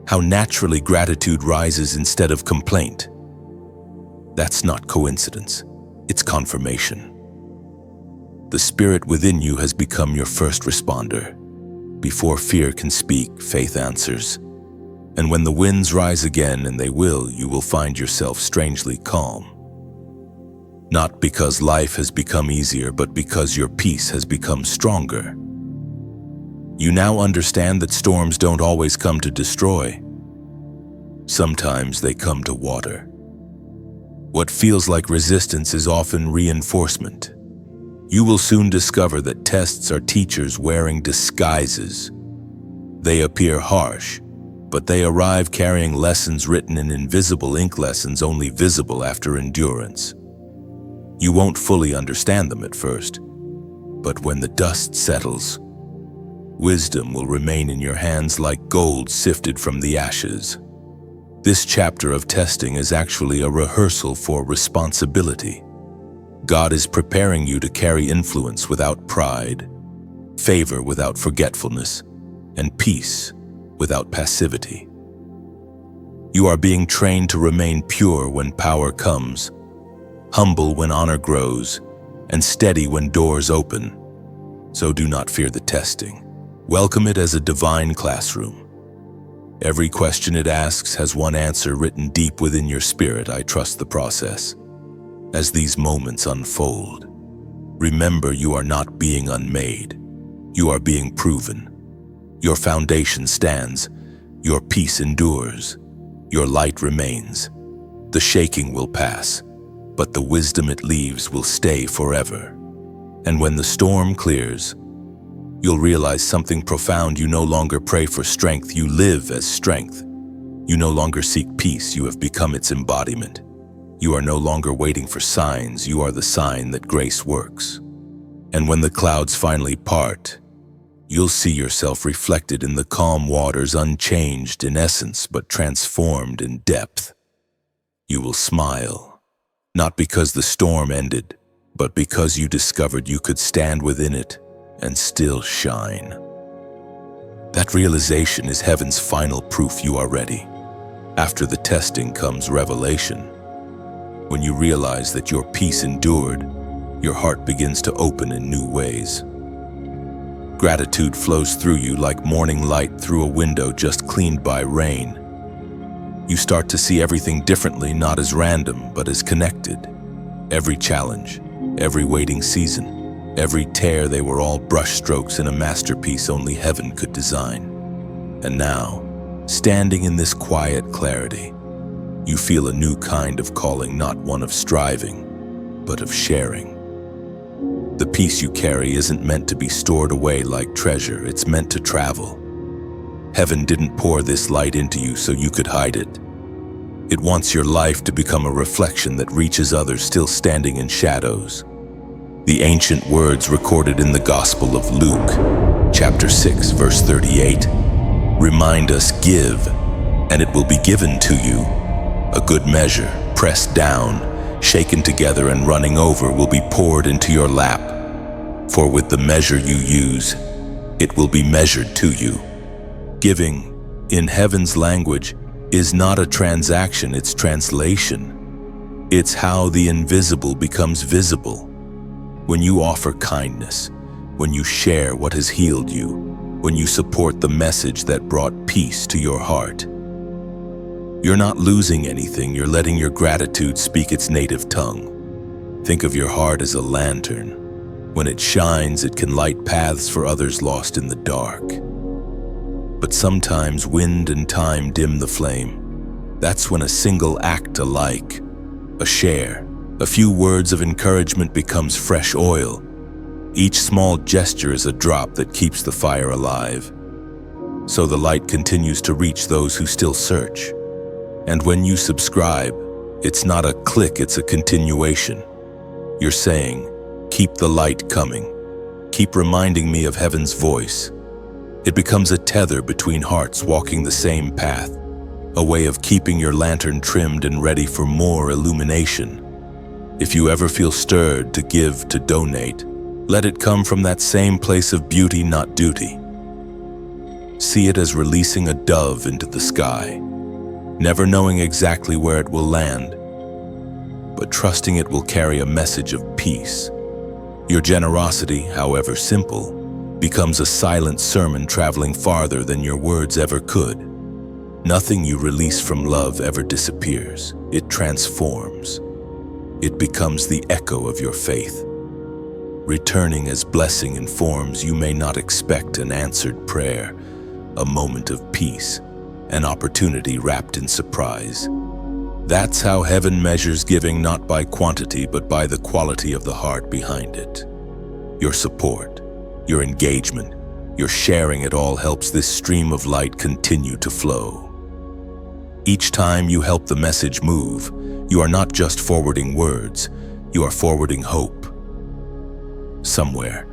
how naturally gratitude rises instead of complaint. That's not coincidence, it's confirmation. The spirit within you has become your first responder. Before fear can speak, faith answers. And when the winds rise again, and they will, you will find yourself strangely calm. Not because life has become easier, but because your peace has become stronger. You now understand that storms don't always come to destroy. Sometimes they come to water. What feels like resistance is often reinforcement. You will soon discover that tests are teachers wearing disguises. They appear harsh, but they arrive carrying lessons written in invisible ink, lessons only visible after endurance. You won't fully understand them at first, but when the dust settles, wisdom will remain in your hands like gold sifted from the ashes. This chapter of testing is actually a rehearsal for responsibility. God is preparing you to carry influence without pride, favor without forgetfulness, and peace without passivity. You are being trained to remain pure when power comes, humble when honor grows, and steady when doors open. So do not fear the testing. Welcome it as a divine classroom. Every question it asks has one answer written deep within your spirit. I trust the process. As these moments unfold, remember you are not being unmade. You are being proven. Your foundation stands. Your peace endures. Your light remains. The shaking will pass, but the wisdom it leaves will stay forever. And when the storm clears, you'll realize something profound. You no longer pray for strength, you live as strength. You no longer seek peace, you have become its embodiment. You are no longer waiting for signs, you are the sign that grace works. And when the clouds finally part, you'll see yourself reflected in the calm waters, unchanged in essence, but transformed in depth. You will smile, not because the storm ended, but because you discovered you could stand within it and still shine. That realization is heaven's final proof you are ready. After the testing comes revelation. When you realize that your peace endured, your heart begins to open in new ways. Gratitude flows through you like morning light through a window just cleaned by rain. You start to see everything differently, not as random, but as connected. Every challenge, every waiting season, every tear, they were all brushstrokes in a masterpiece only heaven could design. And now, standing in this quiet clarity, you feel a new kind of calling, not one of striving, but of sharing. The peace you carry isn't meant to be stored away like treasure, it's meant to travel. Heaven didn't pour this light into you so you could hide it. It wants your life to become a reflection that reaches others still standing in shadows. The ancient words recorded in the Gospel of Luke, chapter 6, verse 38, remind us, give, and it will be given to you. A good measure, pressed down, shaken together and running over, will be poured into your lap. For with the measure you use, it will be measured to you. Giving, in heaven's language, is not a transaction, it's translation. It's how the invisible becomes visible. When you offer kindness, when you share what has healed you, when you support the message that brought peace to your heart, you're not losing anything, you're letting your gratitude speak its native tongue. Think of your heart as a lantern. When it shines, it can light paths for others lost in the dark. But sometimes wind and time dim the flame. That's when a single act, a like, a share, a few words of encouragement becomes fresh oil. Each small gesture is a drop that keeps the fire alive. So the light continues to reach those who still search. And when you subscribe, it's not a click, it's a continuation. You're saying, keep the light coming. Keep reminding me of heaven's voice. It becomes a tether between hearts walking the same path, a way of keeping your lantern trimmed and ready for more illumination. If you ever feel stirred to give, to donate, let it come from that same place of beauty, not duty. See it as releasing a dove into the sky, never knowing exactly where it will land, but trusting it will carry a message of peace. Your generosity, however simple, becomes a silent sermon traveling farther than your words ever could. Nothing you release from love ever disappears. It transforms. It becomes the echo of your faith, returning as blessing in forms you may not expect: an answered prayer, a moment of peace, an opportunity wrapped in surprise. That's how heaven measures giving, not by quantity, but by the quality of the heart behind it. Your support, your engagement, your sharing, it all helps this stream of light continue to flow. Each time you help the message move, you are not just forwarding words, you are forwarding hope. Somewhere,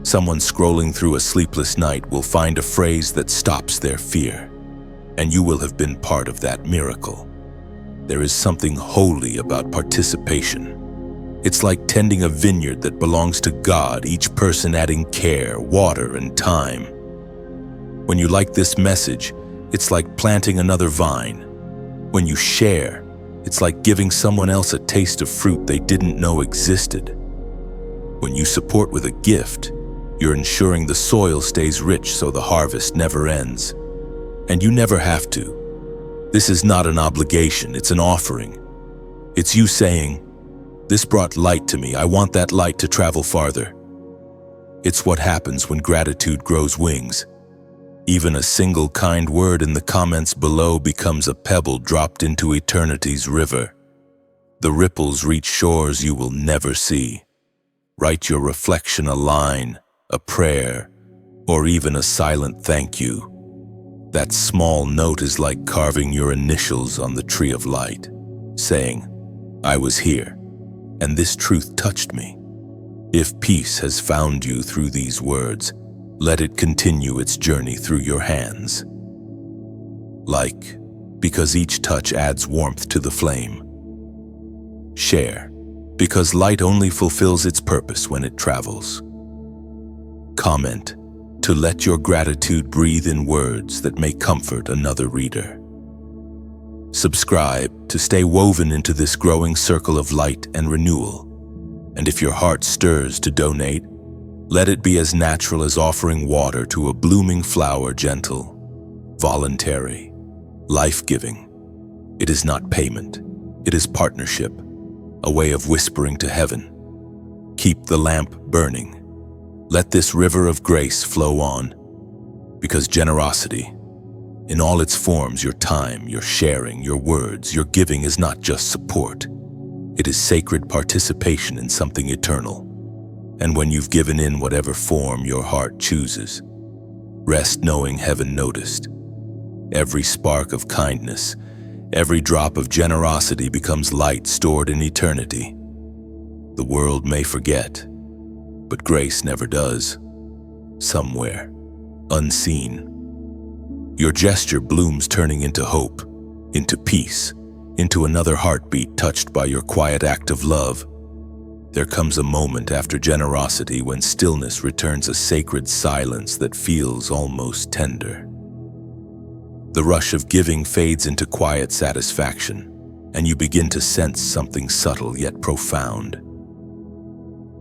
someone scrolling through a sleepless night will find a phrase that stops their fear, and you will have been part of that miracle. There is something holy about participation. It's like tending a vineyard that belongs to God, each person adding care, water, and time. When you like this message, it's like planting another vine. When you share, it's like giving someone else a taste of fruit they didn't know existed. When you support with a gift, you're ensuring the soil stays rich so the harvest never ends. And you never have to. This is not an obligation, it's an offering. It's you saying, "This brought light to me, I want that light to travel farther." It's what happens when gratitude grows wings. Even a single kind word in the comments below becomes a pebble dropped into eternity's river. The ripples reach shores you will never see. Write your reflection a line, a prayer, or even a silent thank you. That small note is like carving your initials on the tree of light, saying, "I was here, and this truth touched me." If peace has found you through these words, let it continue its journey through your hands. Like, because each touch adds warmth to the flame. Share, because light only fulfills its purpose when it travels. Comment, to let your gratitude breathe in words that may comfort another reader. Subscribe to stay woven into this growing circle of light and renewal. And if your heart stirs to donate, let it be as natural as offering water to a blooming flower, gentle, voluntary, life-giving. It is not payment, it is partnership, a way of whispering to heaven. Keep the lamp burning. Let this river of grace flow on, because generosity, in all its forms, your time, your sharing, your words, your giving is not just support. It is sacred participation in something eternal. And when you've given in whatever form your heart chooses, rest knowing heaven noticed. Every spark of kindness, every drop of generosity becomes light stored in eternity. The world may forget, but grace never does. Somewhere, unseen, your gesture blooms, turning into hope, into peace, into another heartbeat touched by your quiet act of love. There comes a moment after generosity when stillness returns, a sacred silence that feels almost tender. The rush of giving fades into quiet satisfaction, and you begin to sense something subtle yet profound.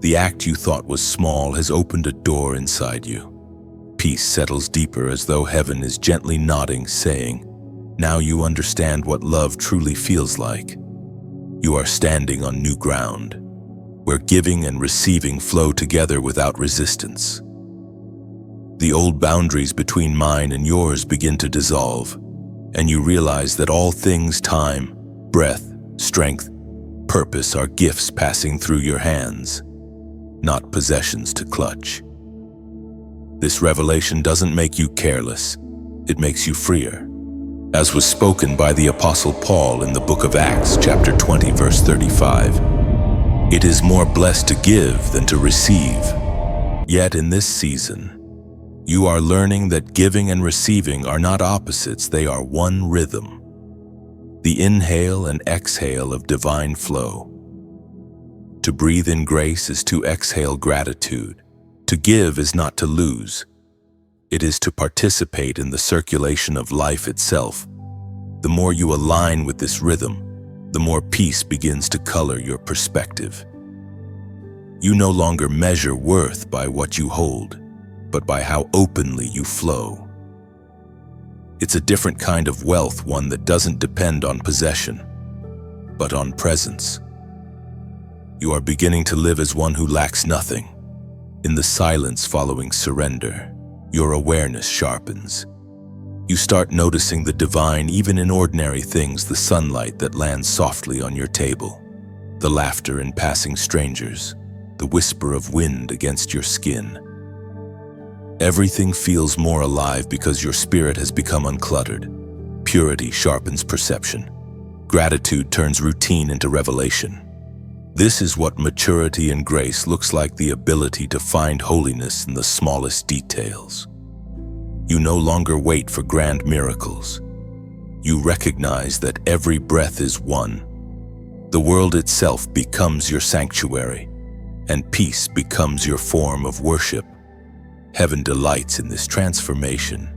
The act you thought was small has opened a door inside you. Peace settles deeper, as though heaven is gently nodding, saying, "Now you understand what love truly feels like." You are standing on new ground, where giving and receiving flow together without resistance. The old boundaries between mine and yours begin to dissolve, and you realize that all things, time, breath, strength, purpose, are gifts passing through your hands, not possessions to clutch. This revelation doesn't make you careless, it makes you freer, as was spoken by the Apostle Paul in the book of Acts, chapter 20, verse 35. It is more blessed to give than to receive. Yet in this season, you are learning that giving and receiving are not opposites, they are one rhythm. The inhale and exhale of divine flow. To breathe in grace is to exhale gratitude. To give is not to lose. It is to participate in the circulation of life itself. The more you align with this rhythm, the more peace begins to color your perspective. You no longer measure worth by what you hold, but by how openly you flow. It's a different kind of wealth, one that doesn't depend on possession, but on presence. You are beginning to live as one who lacks nothing. In the silence following surrender, your awareness sharpens. You start noticing the divine even in ordinary things, the sunlight that lands softly on your table, the laughter in passing strangers, the whisper of wind against your skin. Everything feels more alive because your spirit has become uncluttered. Purity sharpens perception. Gratitude turns routine into revelation. This is what maturity and grace looks like, the ability to find holiness in the smallest details. You no longer wait for grand miracles. You recognize that every breath is one. The world itself becomes your sanctuary, and peace becomes your form of worship. Heaven delights in this transformation.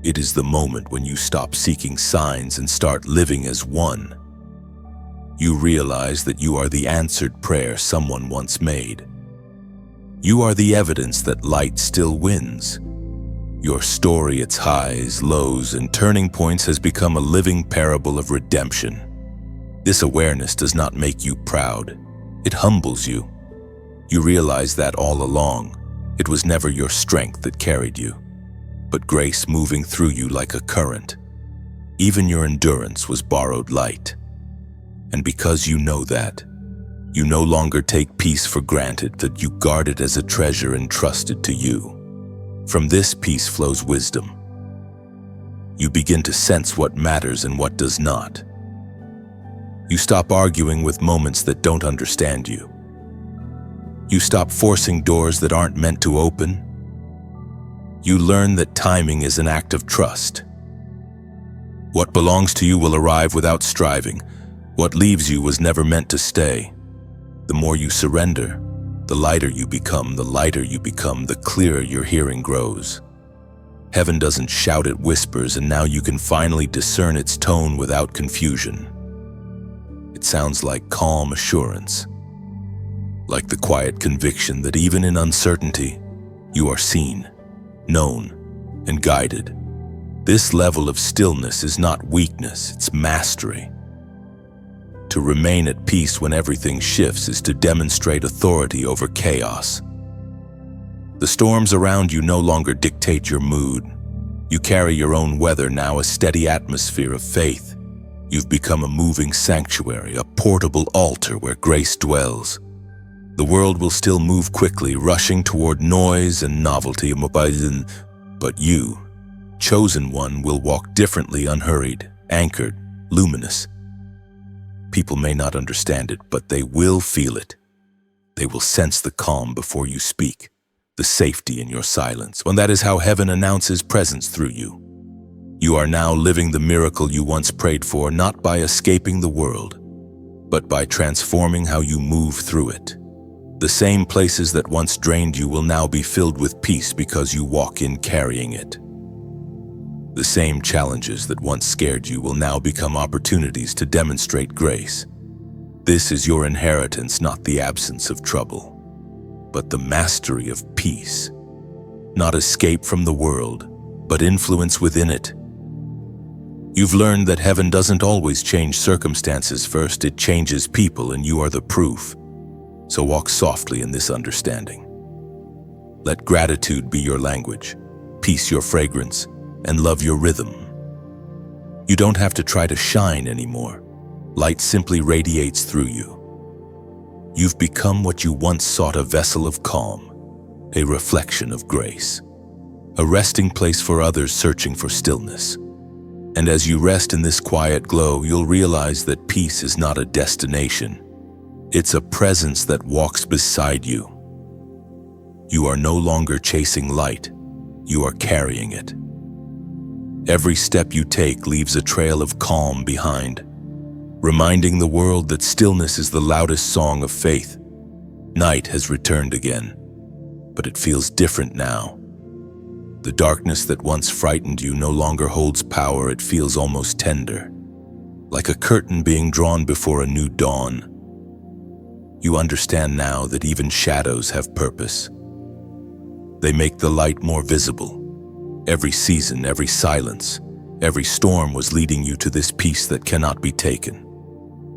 It is the moment when you stop seeking signs and start living as one. You realize that you are the answered prayer someone once made. You are the evidence that light still wins. Your story, its highs, lows, and turning points has become a living parable of redemption. This awareness does not make you proud. It humbles you. You realize that all along, it was never your strength that carried you, but grace moving through you like a current. Even your endurance was borrowed light. And because you know that, you no longer take peace for granted, that you guard it as a treasure entrusted to you. From this peace flows wisdom. You begin to sense what matters and what does not. You stop arguing with moments that don't understand you. You stop forcing doors that aren't meant to open. You learn that timing is an act of trust. What belongs to you will arrive without striving. What leaves you was never meant to stay. The more you surrender, the lighter you become. The lighter you become, the clearer your hearing grows. Heaven doesn't shout, it whispers, and now you can finally discern its tone without confusion. It sounds like calm assurance, like the quiet conviction that even in uncertainty, you are seen, known, and guided. This level of stillness is not weakness, it's mastery. To remain at peace when everything shifts is to demonstrate authority over chaos. The storms around you no longer dictate your mood. You carry your own weather now, a steady atmosphere of faith. You've become a moving sanctuary, a portable altar where grace dwells. The world will still move quickly, rushing toward noise and novelty, but you, chosen one, will walk differently, unhurried, anchored, luminous. People may not understand it, but they will feel it. They will sense the calm before you speak, the safety in your silence. And that is how heaven announces presence through you. You are now living the miracle you once prayed for, not by escaping the world, but by transforming how you move through it. The same places that once drained you will now be filled with peace because you walk in carrying it. The same challenges that once scared you will now become opportunities to demonstrate grace. This is your inheritance, not the absence of trouble, but the mastery of peace. Not escape from the world, but influence within it. You've learned that heaven doesn't always change circumstances first, it changes people, and you are the proof. So walk softly in this understanding. Let gratitude be your language, peace your fragrance, and love your rhythm. You don't have to try to shine anymore. Light simply radiates through you. You've become what you once sought, a vessel of calm, a reflection of grace, a resting place for others searching for stillness. And as you rest in this quiet glow, you'll realize that peace is not a destination. It's a presence that walks beside you. You are no longer chasing light, you are carrying it. Every step you take leaves a trail of calm behind, reminding the world that stillness is the loudest song of faith. Night has returned again, but it feels different now. The darkness that once frightened you no longer holds power, it feels almost tender, like a curtain being drawn before a new dawn. You understand now that even shadows have purpose. They make the light more visible. Every season, every silence, every storm was leading you to this peace that cannot be taken.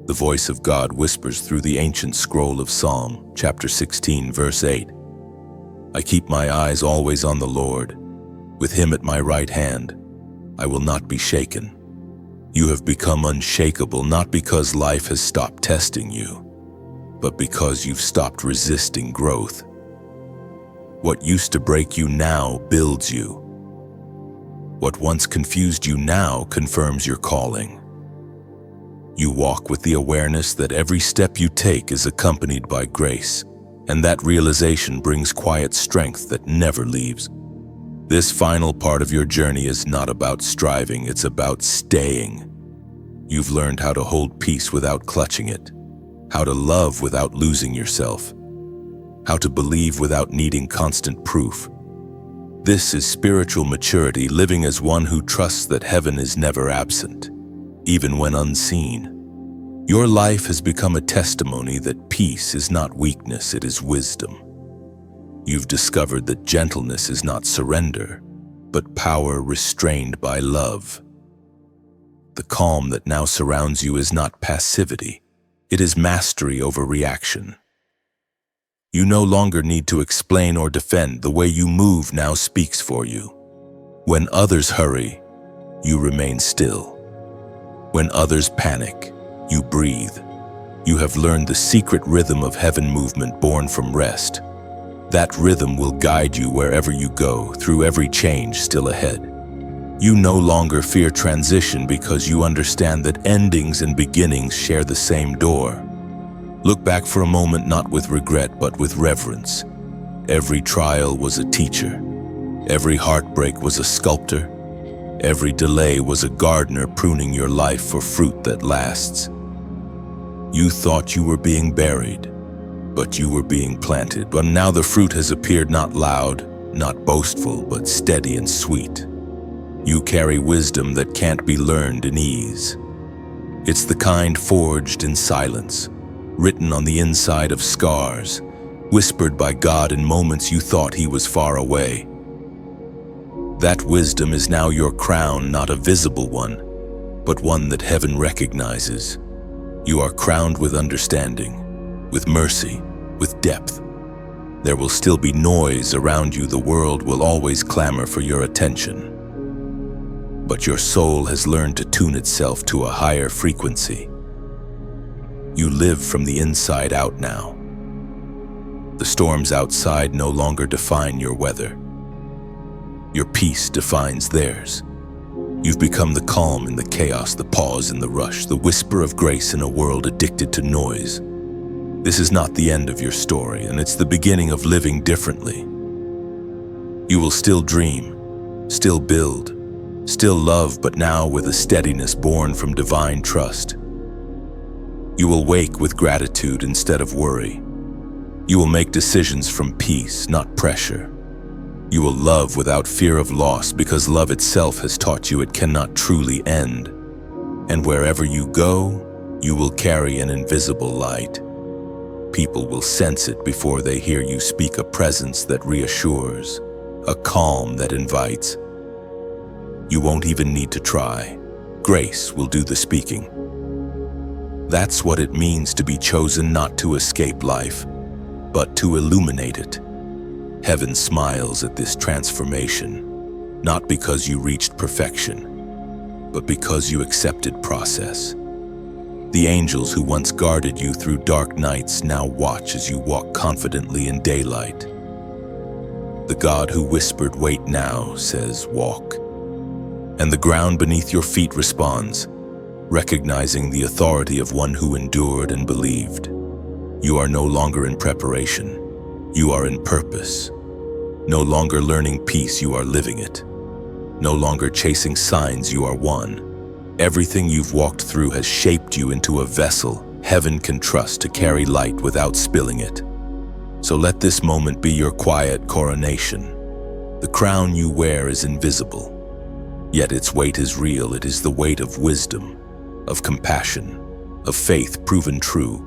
The voice of God whispers through the ancient scroll of Psalm, chapter 16, verse 8. I keep my eyes always on the Lord. With him at my right hand, I will not be shaken. You have become unshakable, not because life has stopped testing you, but because you've stopped resisting growth. What used to break you now builds you. What once confused you now confirms your calling. You walk with the awareness that every step you take is accompanied by grace, and that realization brings quiet strength that never leaves. This final part of your journey is not about striving, it's about staying. You've learned how to hold peace without clutching it, how to love without losing yourself, how to believe without needing constant proof. This is spiritual maturity, living as one who trusts that heaven is never absent, even when unseen. Your life has become a testimony that peace is not weakness, it is wisdom. You've discovered that gentleness is not surrender, but power restrained by love. The calm that now surrounds you is not passivity, it is mastery over reaction. You no longer need to explain or defend, the way you move now speaks for you. When others hurry, you remain still. When others panic, you breathe. You have learned the secret rhythm of heaven movement born from rest. That rhythm will guide you wherever you go, through every change still ahead. You no longer fear transition because you understand that endings and beginnings share the same door. Look back for a moment, not with regret, but with reverence. Every trial was a teacher. Every heartbreak was a sculptor. Every delay was a gardener pruning your life for fruit that lasts. You thought you were being buried, but you were being planted. But now the fruit has appeared, not loud, not boastful, but steady and sweet. You carry wisdom that can't be learned in ease. It's the kind forged in silence, written on the inside of scars, whispered by God in moments you thought He was far away. That wisdom is now your crown, not a visible one, but one that heaven recognizes. You are crowned with understanding, with mercy, with depth. There will still be noise around you, the world will always clamor for your attention. But your soul has learned to tune itself to a higher frequency. You live from the inside out now. The storms outside no longer define your weather. Your peace defines theirs. You've become the calm in the chaos, the pause in the rush, the whisper of grace in a world addicted to noise. This is not the end of your story, and it's the beginning of living differently. You will still dream, still build, still love, but now with a steadiness born from divine trust. You will wake with gratitude instead of worry. You will make decisions from peace, not pressure. You will love without fear of loss, because love itself has taught you it cannot truly end. And wherever you go, you will carry an invisible light. People will sense it before they hear you speak, a presence that reassures, a calm that invites. You won't even need to try. Grace will do the speaking. That's what it means to be chosen, not to escape life, but to illuminate it. Heaven smiles at this transformation, not because you reached perfection, but because you accepted process. The angels who once guarded you through dark nights now watch as you walk confidently in daylight. The God who whispered, "Wait," now says, "Walk." And the ground beneath your feet responds, recognizing the authority of one who endured and believed. You are no longer in preparation. You are in purpose. No longer learning peace, you are living it. No longer chasing signs, you are one. Everything you've walked through has shaped you into a vessel heaven can trust to carry light without spilling it. So let this moment be your quiet coronation. The crown you wear is invisible, yet its weight is real. It is the weight of wisdom, of compassion, of faith proven true.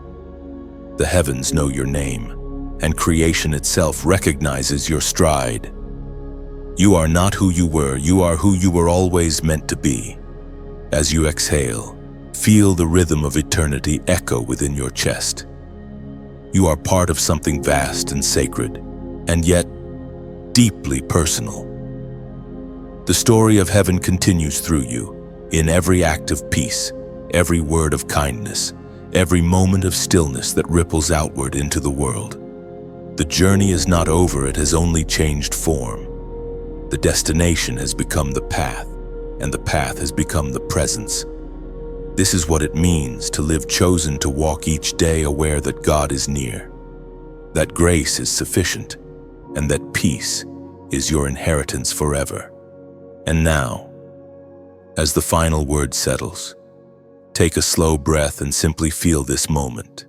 The heavens know your name, and creation itself recognizes your stride. You are not who you were, you are who you were always meant to be. As you exhale, feel the rhythm of eternity echo within your chest. You are part of something vast and sacred, and yet deeply personal. The story of heaven continues through you, in every act of peace, every word of kindness, every moment of stillness that ripples outward into the world. The journey is not over, it has only changed form. The destination has become the path, and the path has become the presence. This is what it means to live chosen, to walk each day aware that God is near, that grace is sufficient, and that peace is your inheritance forever. And now, as the final word settles, take a slow breath and simply feel this moment.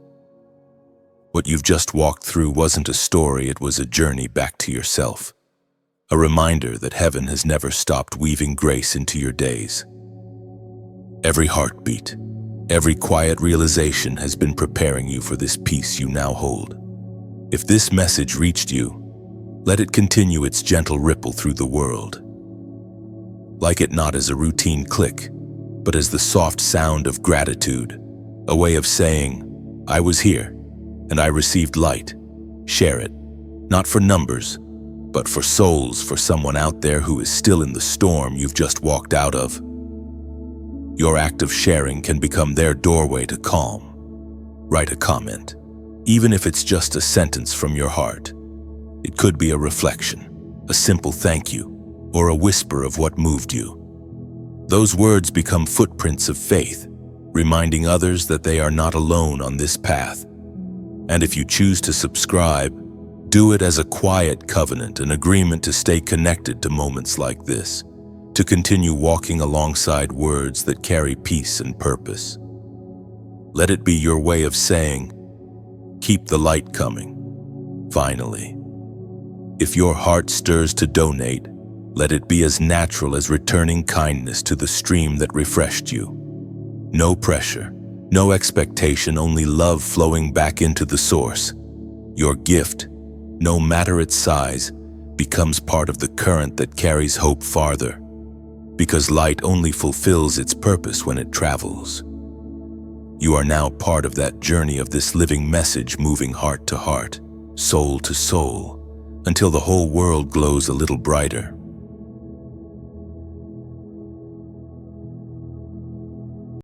What you've just walked through wasn't a story, it was a journey back to yourself. a reminder that heaven has never stopped weaving grace into your days. Every heartbeat, every quiet realization has been preparing you for this peace you now hold. If this message reached you, let it continue its gentle ripple through the world. Like it not as a routine click, but as the soft sound of gratitude, a way of saying, I was here, and I received light. Share it, not for numbers, but for souls, for someone out there who is still in the storm you've just walked out of. Your act of sharing can become their doorway to calm. Write a comment, even if it's just a sentence from your heart. It could be a reflection, a simple thank you, or a whisper of what moved you. Those words become footprints of faith, reminding others that they are not alone on this path. And if you choose to subscribe, do it as a quiet covenant, an agreement to stay connected to moments like this, to continue walking alongside words that carry peace and purpose. Let it be your way of saying, keep the light coming. Finally, if your heart stirs to donate, let it be as natural as returning kindness to the stream that refreshed you. No pressure, no expectation, only love flowing back into the source. Your gift, no matter its size, becomes part of the current that carries hope farther, because light only fulfills its purpose when it travels. You are now part of that journey of this living message, moving heart to heart, soul to soul, until the whole world glows a little brighter.